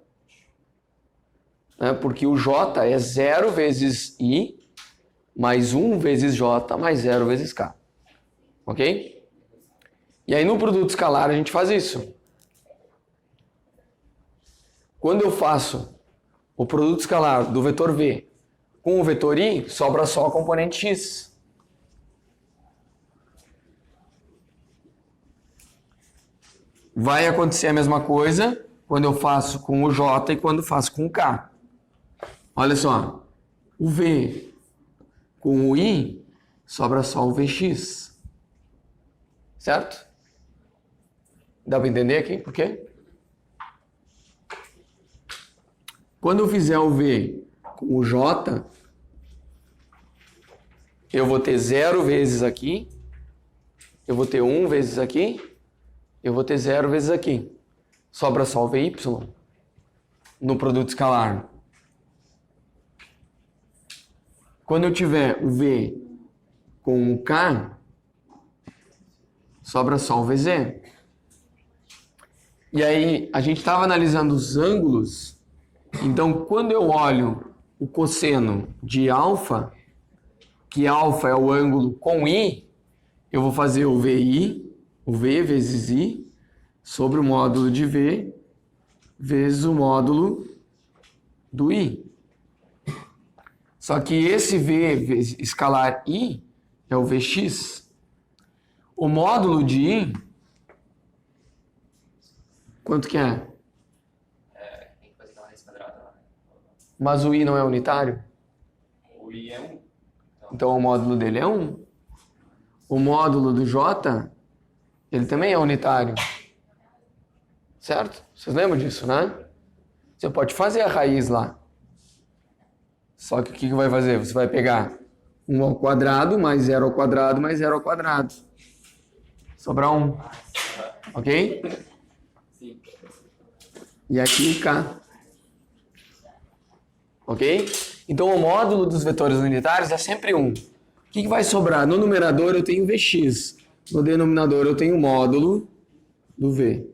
Porque o J é 0 vezes I, mais 1 vezes J, mais 0 vezes K. Ok? E aí no produto escalar a gente faz isso. Quando eu faço o produto escalar do vetor V com o vetor I, sobra só a componente X. Vai acontecer a mesma coisa quando eu faço com o J e quando faço com o K. Olha só. O V com o I, sobra só o Vx. Certo? Dá para entender aqui por quê? Quando eu fizer o V com o J, eu vou ter 0 vezes aqui, eu vou ter 1 vezes aqui, eu vou ter 0 vezes aqui. Sobra só o VY no produto escalar. Quando eu tiver o V com o K, sobra só o VZ. E aí, a gente estava analisando os ângulos, então quando eu olho o cosseno de alfa, que alfa é o ângulo com I, eu vou fazer o VI, o V vezes I, sobre o módulo de V, vezes o módulo do I. Só que esse V vezes escalar I é o Vx. O módulo de I, quanto que é? Tem que fazer aquela raiz quadrada lá. Mas o I não é unitário? O I é 1. Então o módulo dele é 1. O módulo do J, ele também é unitário. Certo? Vocês lembram disso, né? Você pode fazer a raiz lá. Só que o que vai fazer? Você vai pegar 1 ao quadrado, mais 0 ao quadrado, mais 0 ao quadrado. Sobrar 1. Ok? Sim. E aqui o K. Ok? Então o módulo dos vetores unitários é sempre 1. O que vai sobrar? No numerador eu tenho Vx. No denominador eu tenho o módulo do V.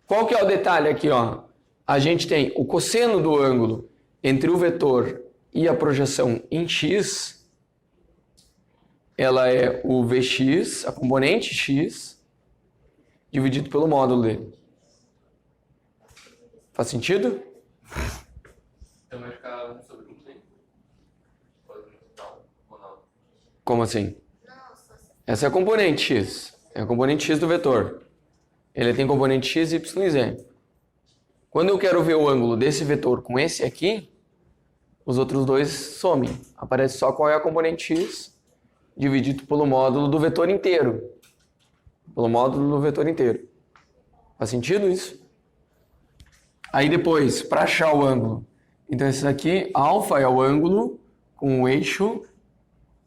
Qual que é o detalhe aqui, ó? A gente tem o cosseno do ângulo entre o vetor e a projeção em x. Ela é o Vx, a componente x, dividido pelo módulo dele. Faz sentido? Então vai ficar 1 sobre 1, né? Ou não? Como assim? Nossa, Essa é a componente x. É a componente x do vetor. Ele tem componente x, y e z. Quando eu quero ver o ângulo desse vetor com esse aqui, os outros dois somem. Aparece só qual é a componente x dividido pelo módulo do vetor inteiro. Pelo módulo do vetor inteiro. Faz sentido isso? Aí depois, para achar o ângulo. Então esse daqui, alfa é o ângulo com o eixo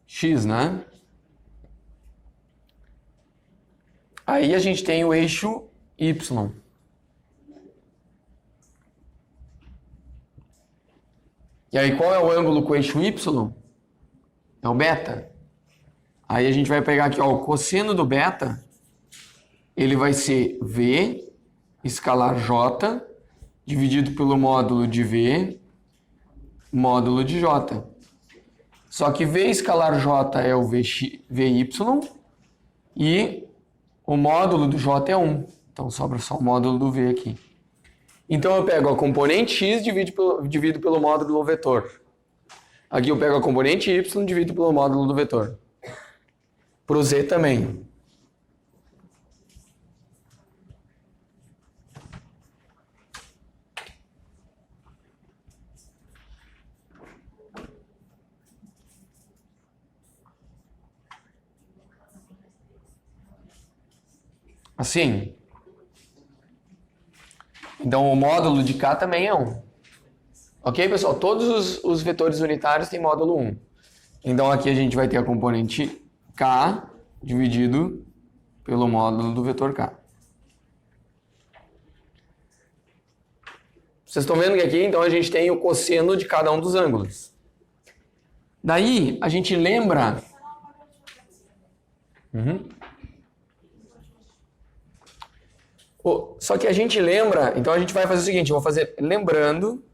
x, né? Aí a gente tem o eixo y. E aí qual é o ângulo com o eixo y? É o beta. Aí a gente vai pegar aqui, ó, o cosseno do beta, ele vai ser V escalar J dividido pelo módulo de V, módulo de J. Só que V escalar J é o VY e o módulo do J é 1. Então sobra só o módulo do V aqui. Então eu pego a componente x divido pelo módulo do vetor. Aqui eu pego a componente y divido pelo módulo do vetor. Para o z também. Assim. Então o módulo de K também é 1. Ok, pessoal? Todos os vetores unitários têm módulo 1. Então aqui a gente vai ter a componente K dividido pelo módulo do vetor K. Vocês estão vendo que aqui então a gente tem o cosseno de cada um dos ângulos. Daí a gente lembra... Só que a gente lembra, então a gente vai fazer o seguinte, eu vou fazer lembrando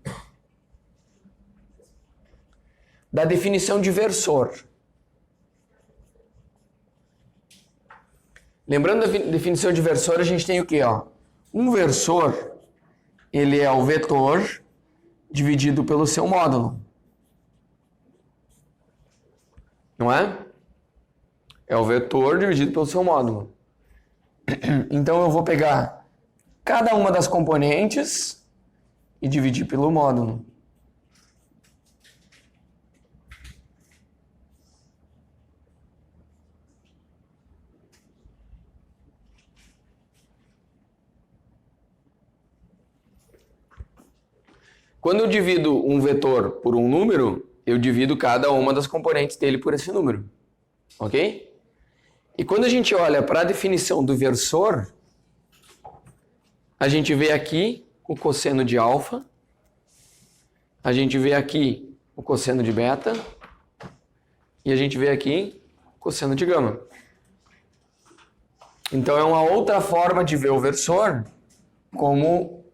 da definição de versor. Lembrando da definição de versor, a gente tem o quê? Ó? Um versor, ele é o vetor dividido pelo seu módulo. Não é? É o vetor dividido pelo seu módulo. Então eu vou pegar cada uma das componentes e dividir pelo módulo. Quando eu divido um vetor por um número, eu divido cada uma das componentes dele por esse número. Ok? E quando a gente olha para a definição do versor, a gente vê aqui o cosseno de alfa, a gente vê aqui o cosseno de beta e a gente vê aqui o cosseno de gama. Então é uma outra forma de ver o versor, como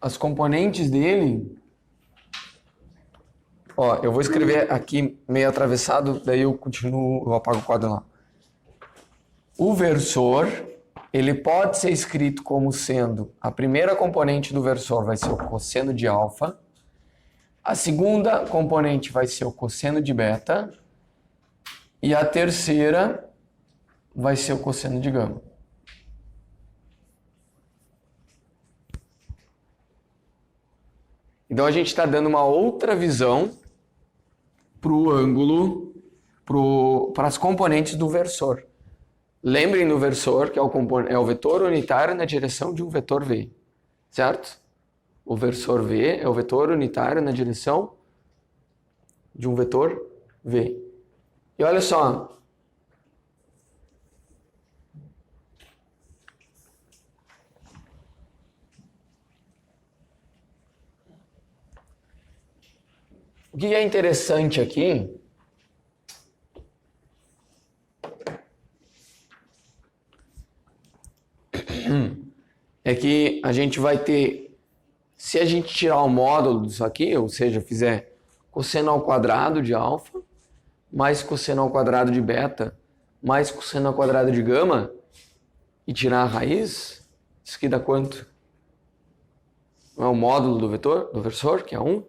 as componentes dele. Ó, eu vou escrever aqui meio atravessado, daí eu apago o quadro lá. O versor, ele pode ser escrito como sendo a primeira componente do versor vai ser o cosseno de alfa, a segunda componente vai ser o cosseno de beta e a terceira vai ser o cosseno de gama. Então a gente está dando uma outra visão para o ângulo, para as componentes do versor. Lembrem do versor, que é o vetor unitário na direção de um vetor V, certo? O versor V é o vetor unitário na direção de um vetor V. E olha só. O que é interessante aqui é que a gente vai ter, se a gente tirar o módulo disso aqui, ou seja, fizer cosseno ao quadrado de alfa, mais cosseno ao quadrado de beta, mais cosseno ao quadrado de gama, e tirar a raiz, isso aqui dá quanto? Não é o módulo do vetor, do versor, que é 1?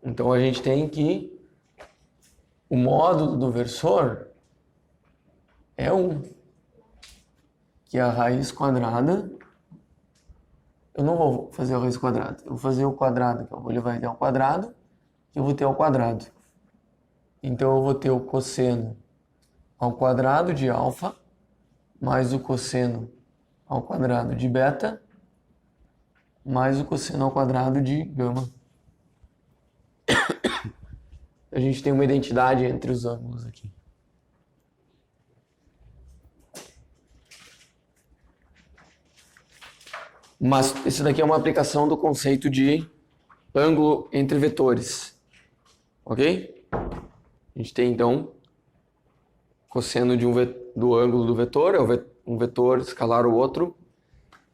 Então a gente tem que o módulo do versor é 1, que é a raiz quadrada. Eu não vou fazer a raiz quadrada, eu vou fazer o quadrado, que eu vou levar ele ao quadrado, e eu vou ter ao quadrado. Então eu vou ter o cosseno ao quadrado de alfa, mais o cosseno ao quadrado de beta, mais o cosseno ao quadrado de gama. A gente tem uma identidade entre os ângulos aqui. Mas isso daqui é uma aplicação do conceito de ângulo entre vetores. Ok? A gente tem então cosseno do ângulo do vetor, é um vetor escalar o outro,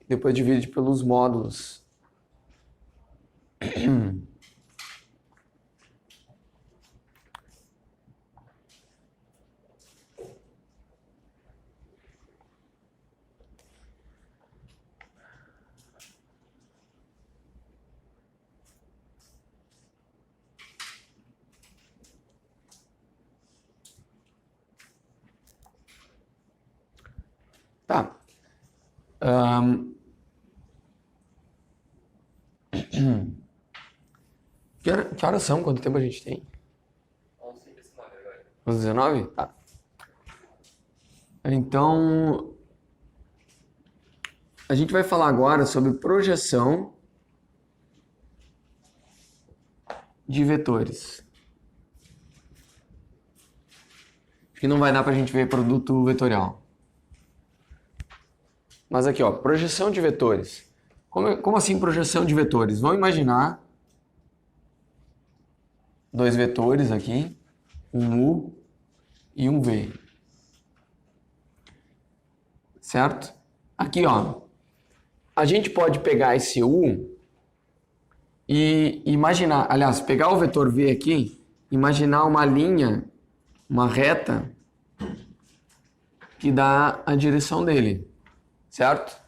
depois divide pelos módulos. Tá. Que horas são? Quanto tempo a gente tem? 11h19 agora. 11h19? Tá. Então, a gente vai falar agora sobre projeção de vetores. Acho que não vai dar pra gente ver produto vetorial. Mas aqui, ó, projeção de vetores. Como assim projeção de vetores? Vamos imaginar dois vetores aqui, um U e um V. Certo? Aqui, ó, a gente pode pegar esse U e imaginar, aliás, pegar o vetor V aqui, imaginar uma linha, uma reta que dá a direção dele, certo?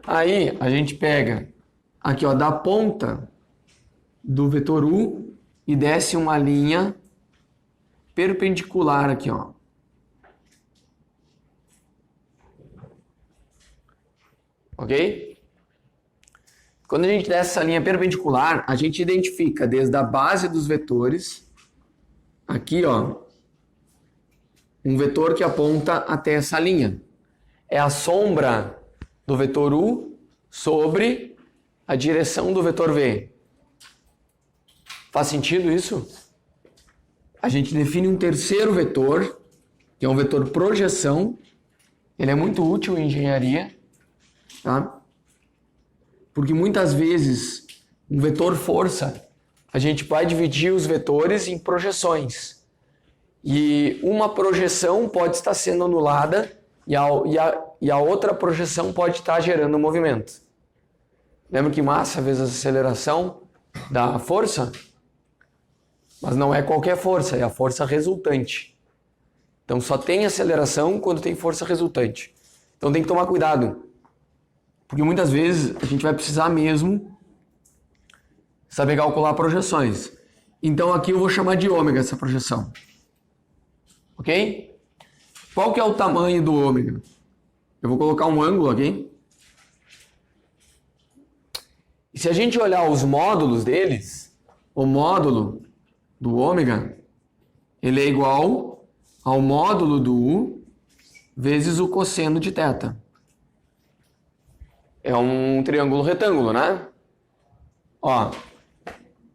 Aí a gente pega aqui, ó, da ponta do vetor U e desce uma linha perpendicular aqui, ó. Ok? Quando a gente desce essa linha perpendicular, a gente identifica desde a base dos vetores, aqui, ó, um vetor que aponta até essa linha. É a sombra do vetor U sobre a direção do vetor V. Faz sentido isso? A gente define um terceiro vetor, que é um vetor projeção. Ele é muito útil em engenharia, tá? Porque muitas vezes um vetor força, a gente vai dividir os vetores em projeções. E uma projeção pode estar sendo anulada e a outra projeção pode estar gerando movimento. Lembra que massa vezes aceleração dá força? Mas não é qualquer força, é a força resultante. Então só tem aceleração quando tem força resultante. Então tem que tomar cuidado. Porque muitas vezes a gente vai precisar mesmo saber calcular projeções. Então aqui eu vou chamar de ômega essa projeção. Ok? Qual que é o tamanho do ômega? Eu vou colocar um ângulo aqui. E se a gente olhar os módulos deles, o módulo do ômega, ele é igual ao módulo do U vezes o cosseno de θ. É um triângulo retângulo, né? Ó,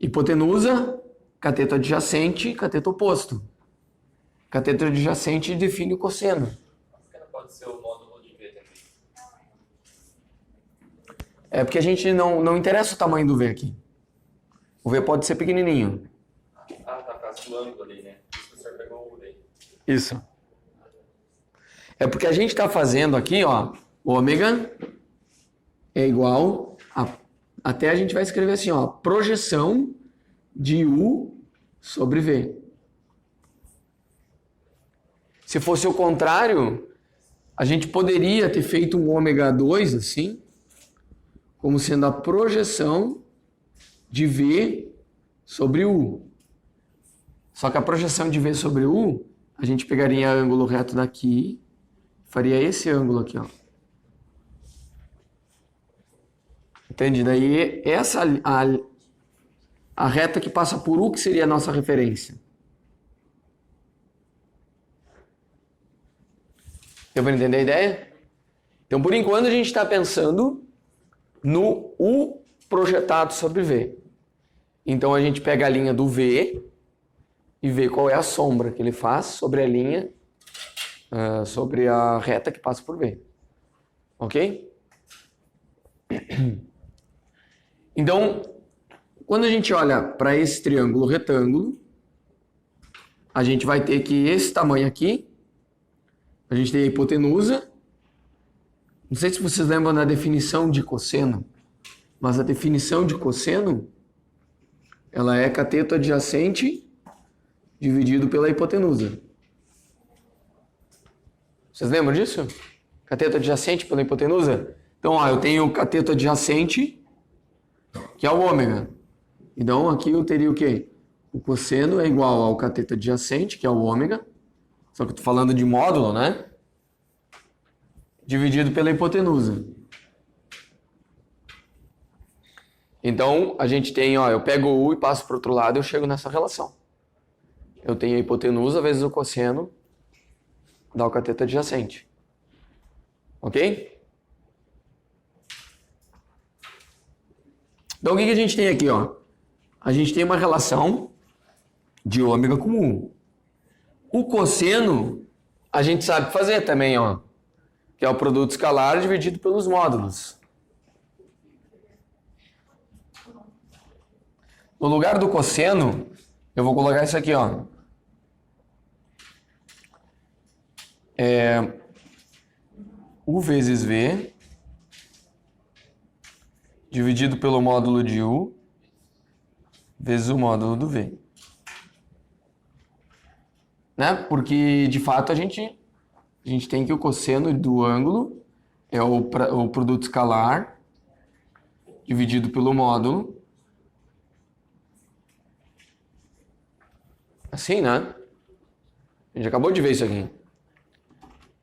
hipotenusa, cateto adjacente, cateto oposto. Cateto adjacente define o cosseno. Por que não pode ser o módulo de V também? É porque a gente não interessa o tamanho do V aqui. O V pode ser pequenininho. Ah, tá, por causa do ângulo ali, né? Por isso que o senhor pegou o U daí. Isso. É porque a gente está fazendo aqui, ó, ômega é igual a... Até a gente vai escrever assim, ó, projeção de U sobre V. Se fosse o contrário, a gente poderia ter feito um ômega 2 assim, como sendo a projeção de V sobre U. Só que a projeção de V sobre U, a gente pegaria ângulo reto daqui, faria esse ângulo aqui, ó. Entende? Daí essa a reta que passa por U que seria a nossa referência. Deu para entender a ideia? Então, por enquanto, a gente está pensando no U projetado sobre V. Então, a gente pega a linha do V e vê qual é a sombra que ele faz sobre a linha, sobre a reta que passa por V. Ok? Então, quando a gente olha para esse triângulo retângulo, a gente vai ter que esse tamanho aqui, a gente tem a hipotenusa. Não sei se vocês lembram da definição de cosseno, mas a definição de cosseno, ela é cateto adjacente dividido pela hipotenusa. Vocês lembram disso? Cateto adjacente pela hipotenusa? Então, ó, eu tenho o cateto adjacente, que é o ômega. Então, aqui eu teria o quê? O cosseno é igual ao cateto adjacente, que é o ômega. Só que eu estou falando de módulo, né? Dividido pela hipotenusa. Então, a gente tem, ó, eu pego o U e passo para o outro lado e eu chego nessa relação. Eu tenho a hipotenusa vezes o cosseno, dá o cateto adjacente. Ok? Então, o que a gente tem aqui, ó? A gente tem uma relação de ômega com U. O cosseno, a gente sabe fazer também, ó. Que é o produto escalar dividido pelos módulos. No lugar do cosseno, eu vou colocar isso aqui, ó. U vezes V dividido pelo módulo de U vezes o módulo do V. Né? Porque, de fato, a gente tem que o cosseno do ângulo é o produto escalar dividido pelo módulo. Assim, né? A gente acabou de ver isso aqui.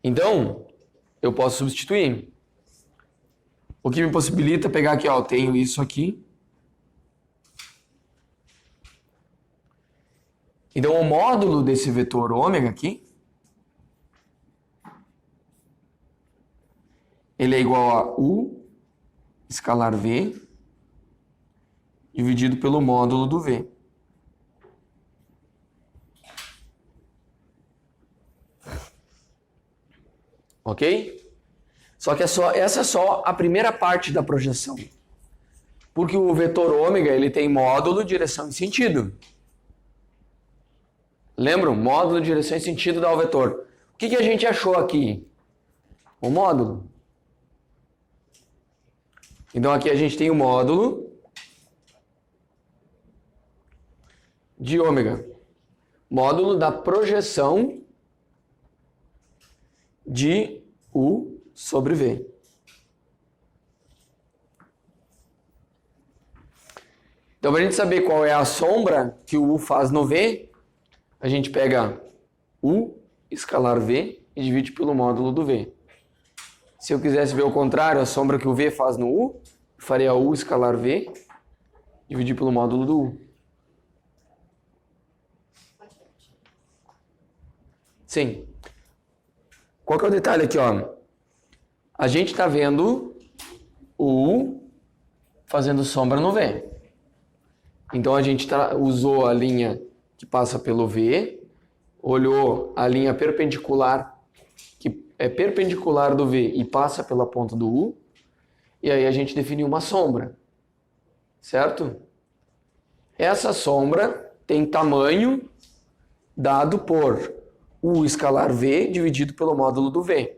Então, eu posso substituir. O que me possibilita pegar aqui, ó, eu tenho isso aqui. Então, o módulo desse vetor ômega aqui, ele é igual a U escalar V dividido pelo módulo do V. Ok? Só que essa é só a primeira parte da projeção. Porque o vetor ômega ele tem módulo, direção e sentido. Lembram? Módulo, direção e sentido dá o vetor. O que a gente achou aqui? O módulo. Então aqui a gente tem o módulo de ômega. Módulo da projeção de U sobre V. Então, para a gente saber qual é a sombra que o U faz no V, a gente pega U escalar V e divide pelo módulo do V. Se eu quisesse ver o contrário, a sombra que o V faz no U, eu faria U escalar V, dividir pelo módulo do U. Sim. Qual que é o detalhe aqui, ó? A gente está vendo o U fazendo sombra no V. Então a gente usou a linha que passa pelo V, olhou a linha perpendicular, que é perpendicular do V e passa pela ponta do U, e aí a gente definiu uma sombra, certo? Essa sombra tem tamanho dado por U escalar V dividido pelo módulo do V.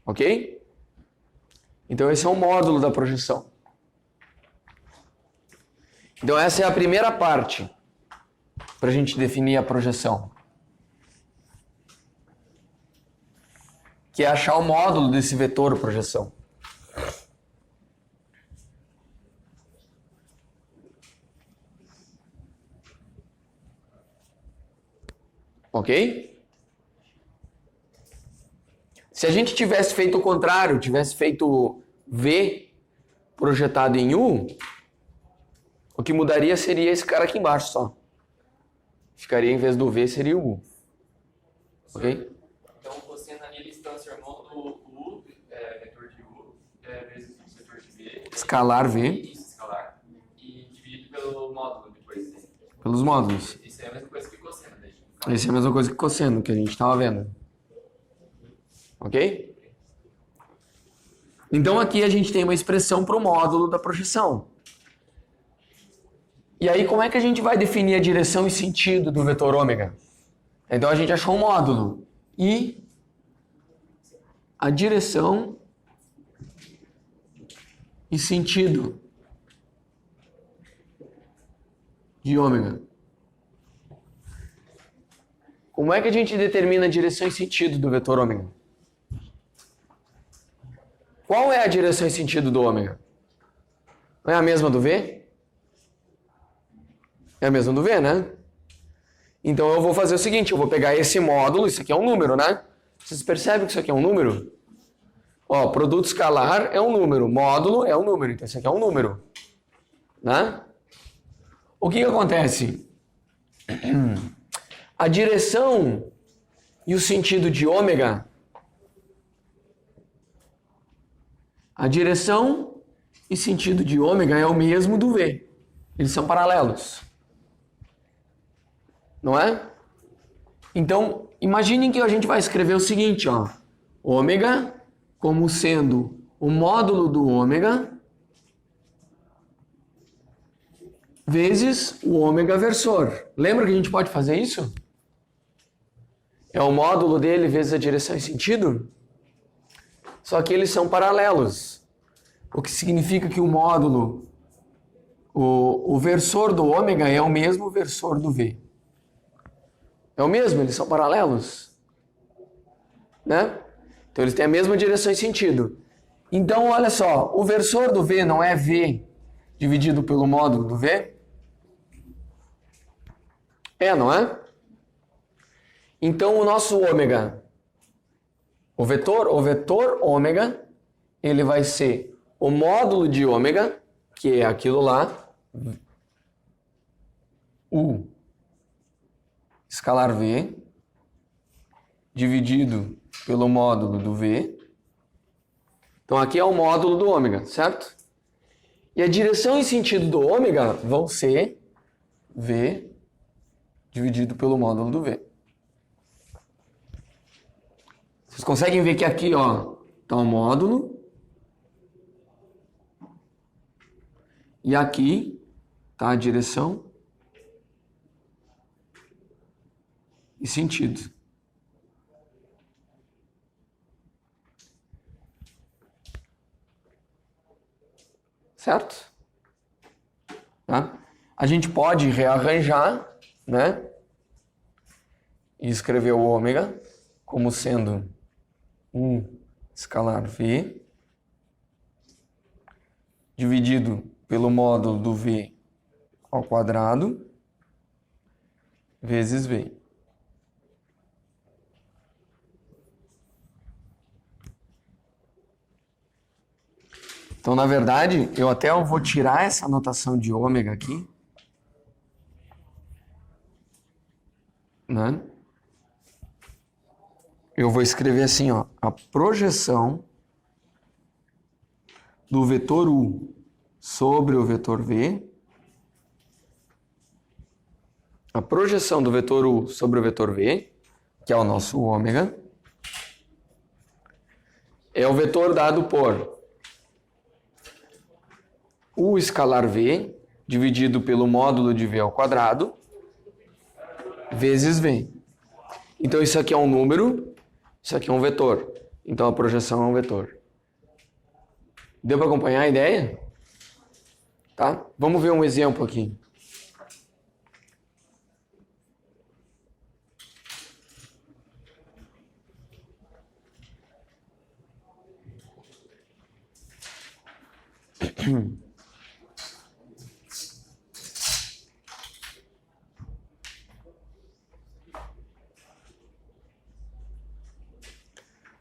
Ok? Então esse é o módulo da projeção. Então essa é a primeira parte para a gente definir a projeção. Que é achar o módulo desse vetor projeção. Ok? Se a gente tivesse feito o contrário, tivesse feito V projetado em U, o que mudaria seria esse cara aqui embaixo só. Ficaria, em vez do V, seria o U. Ok? Então, você na linha está transformando o U, vetor de U, vezes o vetor de V. Escalar V. Isso, escalar. E dividido pelo módulo depois. Né? Pelos módulos. Isso é a mesma coisa que cosseno. Né? Essa é a mesma coisa que cosseno, que a gente estava vendo. Ok? Então aqui a gente tem uma expressão para o módulo da projeção. E aí como é que a gente vai definir a direção e sentido do vetor ômega? Então a gente achou um módulo. E a direção e sentido de ômega. Como é que a gente determina a direção e sentido do vetor ômega? Qual é a direção e sentido do ômega? Não é a mesma do V? É a mesma do V, né? Então eu vou fazer o seguinte, eu vou pegar esse módulo, isso aqui é um número, né? Vocês percebem que isso aqui é um número? Ó, produto escalar é um número, módulo é um número, então isso aqui é um número. Né? O que acontece? A direção e o sentido de ômega, a direção e sentido de ômega é o mesmo do V. Eles são paralelos. Não é? Então, imaginem que a gente vai escrever o seguinte, ó. Ômega como sendo o módulo do ômega vezes o ômega versor. Lembra que a gente pode fazer isso? É o módulo dele vezes a direção e sentido? Só que eles são paralelos. O que significa que o módulo, o versor do ômega é o mesmo versor do V. É o mesmo, eles são paralelos. Né? Então eles têm a mesma direção e sentido. Então, olha só, o versor do V não é V dividido pelo módulo do V? É, não é? Então o nosso ômega, o vetor ômega, ele vai ser o módulo de ômega, que é aquilo lá, U escalar V, dividido pelo módulo do V. Então aqui é o módulo do ômega, certo? E a direção e sentido do ômega vão ser V dividido pelo módulo do V. Vocês conseguem ver que aqui, ó, tá o módulo. E aqui tá a direção e sentido. Certo? Tá? A gente pode rearranjar, né? E escrever o ômega como sendo um escalar V dividido pelo módulo do V ao quadrado vezes V. Então, na verdade, eu até vou tirar essa notação de ômega aqui, né? Eu vou escrever assim, ó, a projeção do vetor U sobre o vetor V, a projeção do vetor U sobre o vetor V, que é o nosso ômega, é o vetor dado por U escalar V dividido pelo módulo de V ao quadrado vezes V. Então isso aqui é um número, isso aqui é um vetor. Então a projeção é um vetor. Deu para acompanhar a ideia? Tá? Vamos ver um exemplo aqui.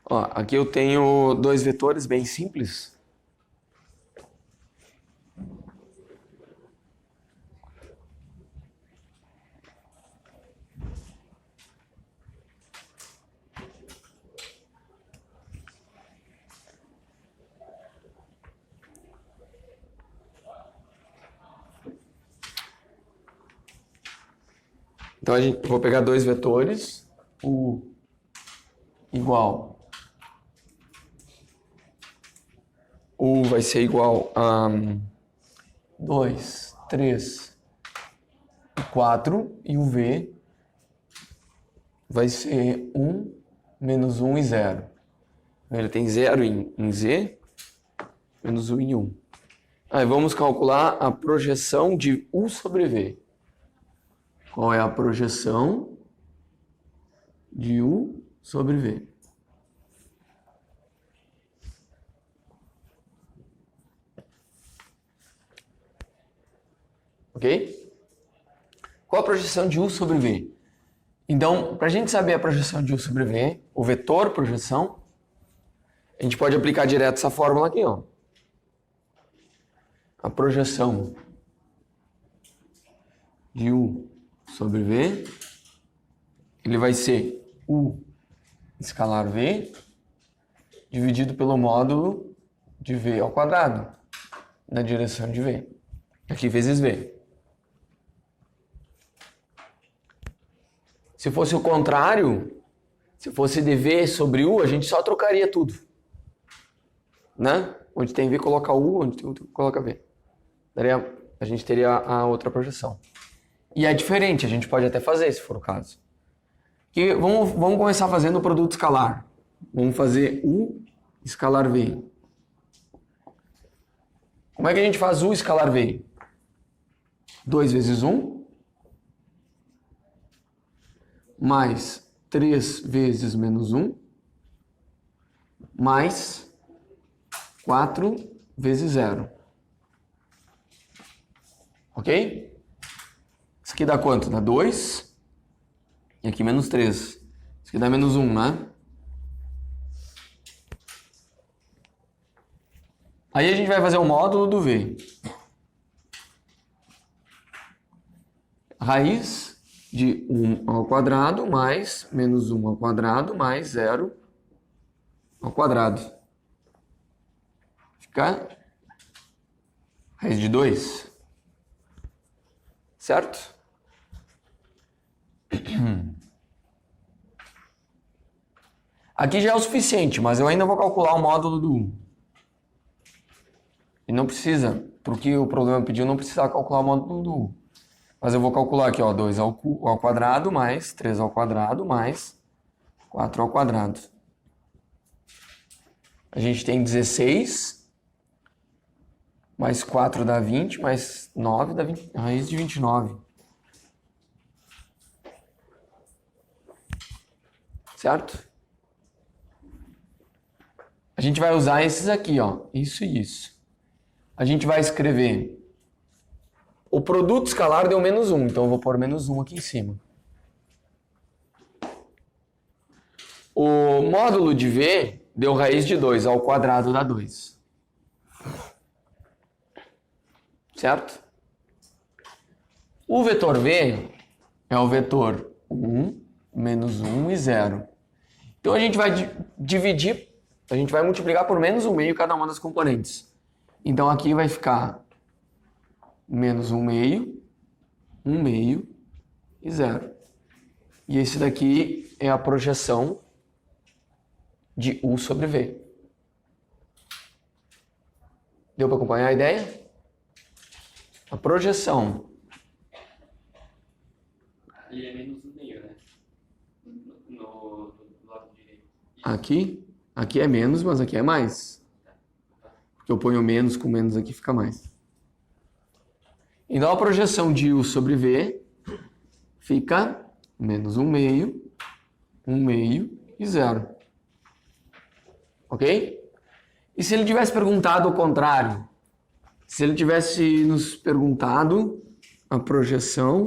Ó, aqui eu tenho dois vetores bem simples. Então, vou pegar dois vetores, U igual. U vai ser igual a 2, 3 e 4, e o V vai ser 1, menos 1 e 0. Ele tem 0 em Z, menos 1 em 1. Aí vamos calcular a projeção de U sobre V. Qual é a projeção de U sobre V? Ok? Qual a projeção de U sobre V? Então, para a gente saber a projeção de U sobre V, o vetor projeção, a gente pode aplicar direto essa fórmula aqui, ó. A projeção de U sobre V, ele vai ser U escalar V dividido pelo módulo de V ao quadrado, na direção de V. Aqui vezes V. Se fosse o contrário, se fosse dV sobre U, a gente só trocaria tudo. Né? Onde tem V, coloca U, onde tem U, coloca V. A gente teria a outra projeção. E é diferente, a gente pode até fazer, se for o caso. E vamos começar fazendo o produto escalar. Vamos fazer U escalar V. Como é que a gente faz U escalar V? 2 vezes 1, mais 3 vezes menos 1, mais 4 vezes 0. Ok? Isso aqui dá quanto? Dá 2. E aqui menos 3. Isso aqui dá menos 1, né? Aí a gente vai fazer o módulo do V. Raiz de 1 ao quadrado mais menos 1 ao quadrado mais 0 ao quadrado. Fica Raiz de 2. Certo? Aqui já é o suficiente, mas eu ainda vou calcular o módulo do 1. E não precisa, porque o problema pediu, não precisa calcular o módulo do 1. Mas eu vou calcular aqui, ó, 2 ao quadrado mais 3 ao quadrado mais 4 ao quadrado. A gente tem 16, mais 4 dá 20, mais 9 dá 20, raiz de 29. Certo? A gente vai usar esses aqui, ó, isso e isso. A gente vai escrever... O produto escalar deu menos 1, então eu vou pôr menos 1 aqui em cima. O módulo de V deu raiz de 2, ao quadrado dá 2. Certo? O vetor V é o vetor 1, menos 1 e 0. Então a gente vai dividir, a gente vai multiplicar por menos 1 meio cada uma das componentes. Então aqui vai ficar menos 1 meio, 1 meio e 0. E esse daqui é a projeção de U sobre V. Deu para acompanhar a ideia? A projeção. Ali é menos 1 meio, né? No lado direito. Aqui é menos, mas aqui é mais. Porque eu ponho menos com menos aqui fica mais. Então a projeção de U sobre V fica menos 1 meio e 0. Ok? E se ele tivesse perguntado o contrário? Se ele tivesse nos perguntado a projeção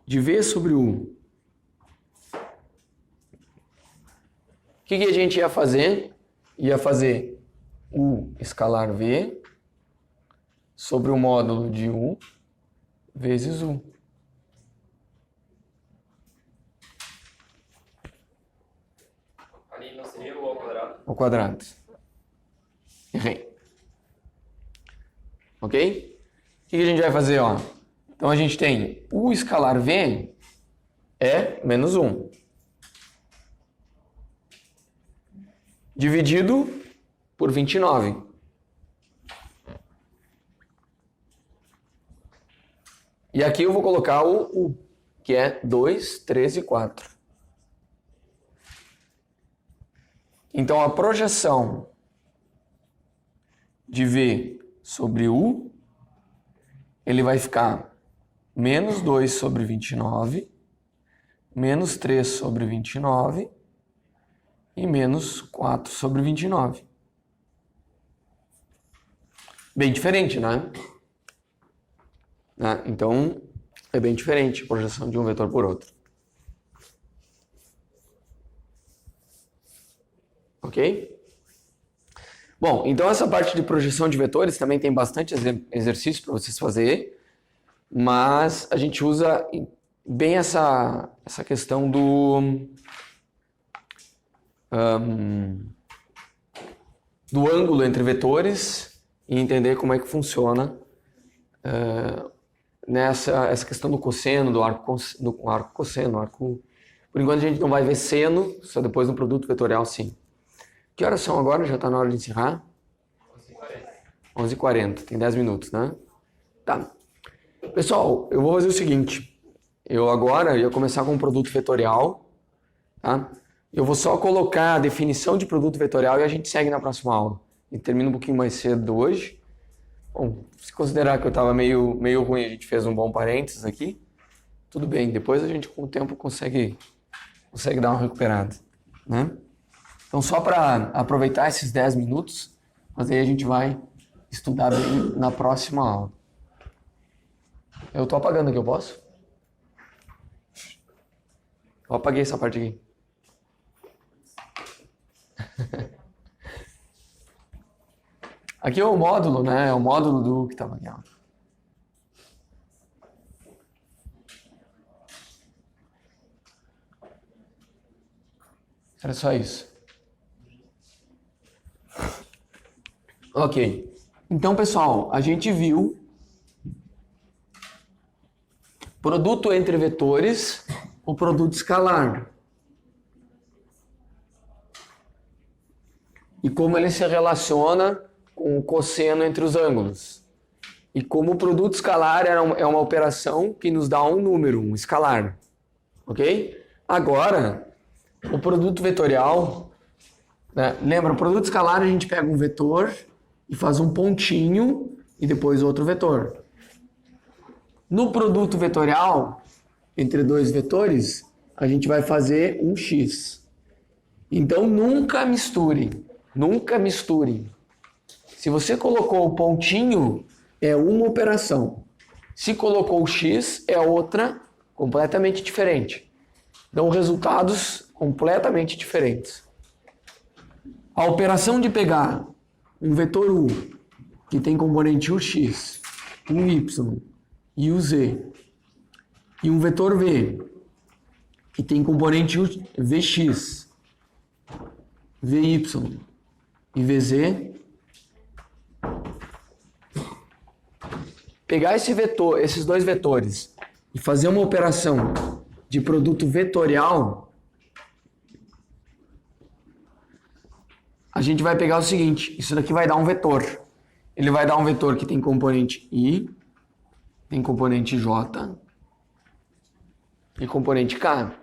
de V sobre U. O que a gente ia fazer? Ia fazer U escalar V sobre o módulo de U vezes U. Ali não seria o ao quadrado? Ao quadrado. Errei. Ok? O que a gente vai fazer? Ó? Então a gente tem U escalar V é menos 1. Dividido por 29. E aqui eu vou colocar o U, que é 2, 3 e 4. Então a projeção de V sobre U, ele vai ficar menos 2 sobre 29, menos 3 sobre 29 e menos 4 sobre 29. Bem diferente, né? Então, é bem diferente a projeção de um vetor por outro. Ok? Bom, então essa parte de projeção de vetores também tem bastante exercício para vocês fazerem, mas a gente usa bem essa questão do ângulo entre vetores e entender como é que funciona essa questão do cosseno, do arco cosseno, arco... Por enquanto a gente não vai ver seno, só depois no produto vetorial sim. Que horas são agora? Já está na hora de encerrar? 11h40, tem 10 minutos, né? Tá. Pessoal, eu vou fazer o seguinte. Eu agora ia começar com um produto vetorial, tá? Eu vou só colocar a definição de produto vetorial e a gente segue na próxima aula. E termina um pouquinho mais cedo hoje. Bom, se considerar que eu estava meio ruim, a gente fez um bom parênteses aqui. Tudo bem, depois a gente com o tempo consegue dar uma recuperada, né? Então só para aproveitar esses 10 minutos, mas aí a gente vai estudar bem na próxima aula. Eu estou apagando aqui, eu posso? Eu apaguei essa parte aqui. Aqui é o módulo, né? É o módulo do que estava aqui, ó. Era só isso. Ok. Então, pessoal, a gente viu produto entre vetores, o produto escalar. E como ele se relaciona com o cosseno entre os ângulos. E como o produto escalar é uma operação que nos dá um número, um escalar. Ok? Agora, o produto vetorial, né? Lembra, o produto escalar a gente pega um vetor e faz um pontinho e depois outro vetor. No produto vetorial, entre dois vetores, a gente vai fazer um x. Então, nunca misturem. Nunca misturem. Se você colocou o pontinho, é uma operação. Se colocou o x, é outra completamente diferente. Dão resultados completamente diferentes. A operação de pegar um vetor u, que tem componente ux, um y e o z, e um vetor v, que tem componente vx, vy e vz, pegar esses dois vetores e fazer uma operação de produto vetorial, a gente vai pegar o seguinte, isso daqui vai dar um vetor. Ele vai dar um vetor que tem componente i, tem componente j e componente k.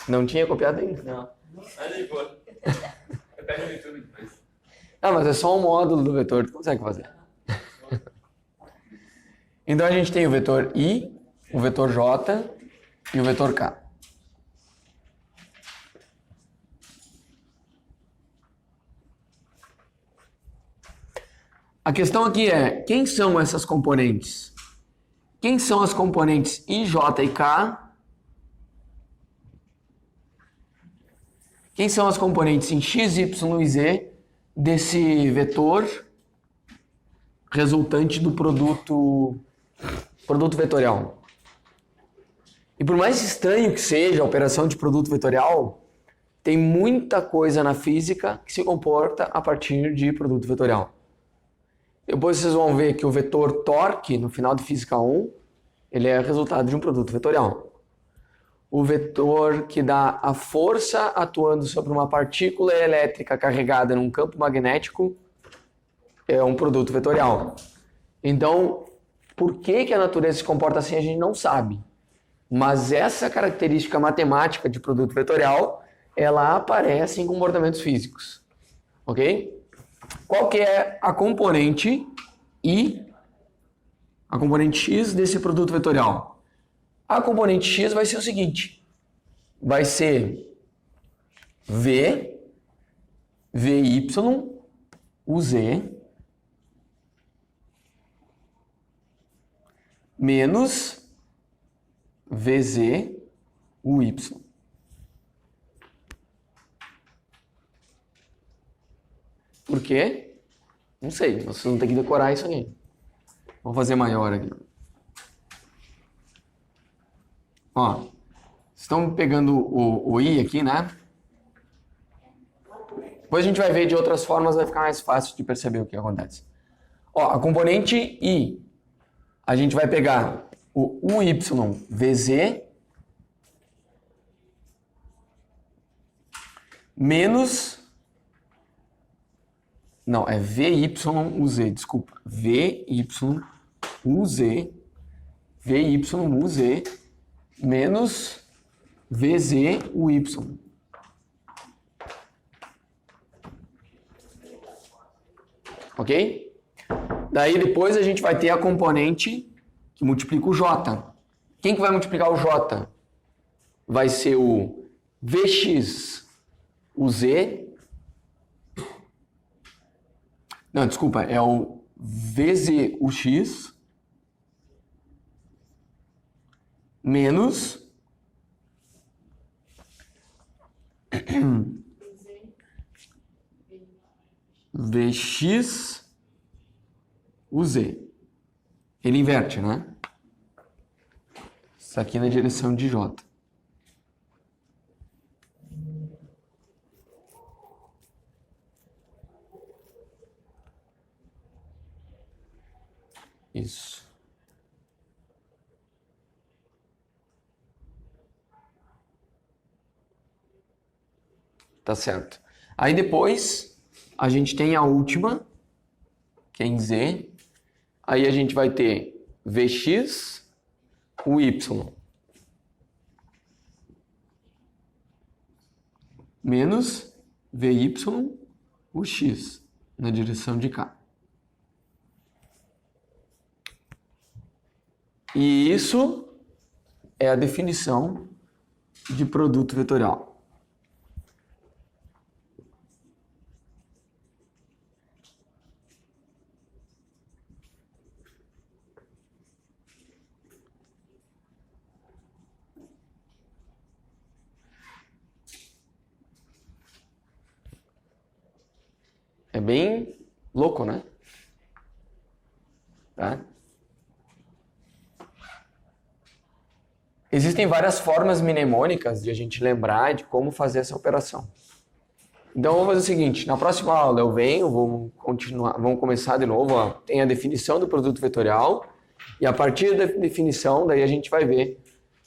Não tinha copiado ainda? Não. Mas aí, pô. Eu pego no YouTube depois. Ah, mas é só um módulo do vetor, tu consegue fazer. Então a gente tem o vetor i, o vetor j e o vetor k. A questão aqui é, quem são essas componentes? Quem são as componentes i, j e k? Quem são as componentes em x, y e z desse vetor resultante do produto vetorial? E por mais estranho que seja a operação de produto vetorial, tem muita coisa na física que se comporta a partir de produto vetorial. Depois vocês vão ver que o vetor torque, no final de Física 1, ele é resultado de um produto vetorial. O vetor que dá a força atuando sobre uma partícula elétrica carregada num campo magnético é um produto vetorial. Então, por que a natureza se comporta assim, a gente não sabe. Mas essa característica matemática de produto vetorial, ela aparece em comportamentos físicos. Ok? Qual que é a componente I, a componente X desse produto vetorial? A componente X vai ser o seguinte, vai ser V, Vy, UZ, menos VZ, UY. Por quê? Não sei, vocês vão ter que decorar isso aqui. Vou fazer maior aqui. Ó, estão pegando o I aqui, né? Depois a gente vai ver de outras formas, vai ficar mais fácil de perceber o que acontece. Ó, a componente I, a gente vai pegar o UYVZ menos... Não, é VYUZ, desculpa. VYUZ menos VZUY. Ok? Daí depois a gente vai ter a componente que multiplica o J. Quem que vai multiplicar o J? Vai ser o VXUZ. Não, desculpa, é o VZUX menos VXUZ. Ele inverte, né? Isso aqui na direção de J. Isso. Tá certo. Aí depois a gente tem a última, que é em Z. Aí a gente vai ter Vx, o Y. Menos Vy, o X, na direção de cá. E isso é a definição de produto vetorial. É bem louco, né? Tá? Existem várias formas mnemônicas de a gente lembrar de como fazer essa operação. Então vamos fazer o seguinte, na próxima aula eu venho, vamos começar de novo, ó, tem a definição do produto vetorial e a partir da definição daí a gente vai ver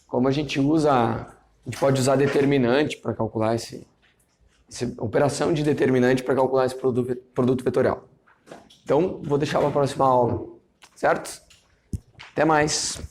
como a gente pode usar determinante para calcular essa operação de determinante para calcular esse produto vetorial. Então vou deixar para a próxima aula, certo? Até mais!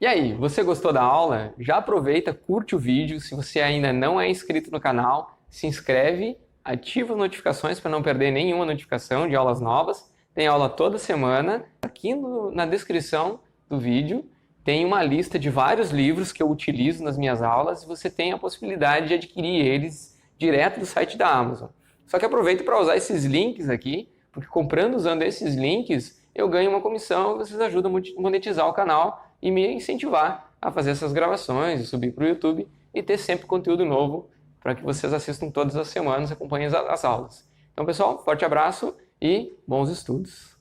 E aí, você gostou da aula? Já aproveita, curte o vídeo. Se você ainda não é inscrito no canal, se inscreve, ativa as notificações para não perder nenhuma notificação de aulas novas. Tem aula toda semana. Aqui na descrição do vídeo tem uma lista de vários livros que eu utilizo nas minhas aulas e você tem a possibilidade de adquirir eles direto do site da Amazon. Só que aproveita para usar esses links aqui, porque comprando usando esses links eu ganho uma comissão e vocês ajudam a monetizar o canal e me incentivar a fazer essas gravações e subir para o YouTube e ter sempre conteúdo novo para que vocês assistam todas as semanas e acompanhem as aulas. Então, pessoal, forte abraço e bons estudos!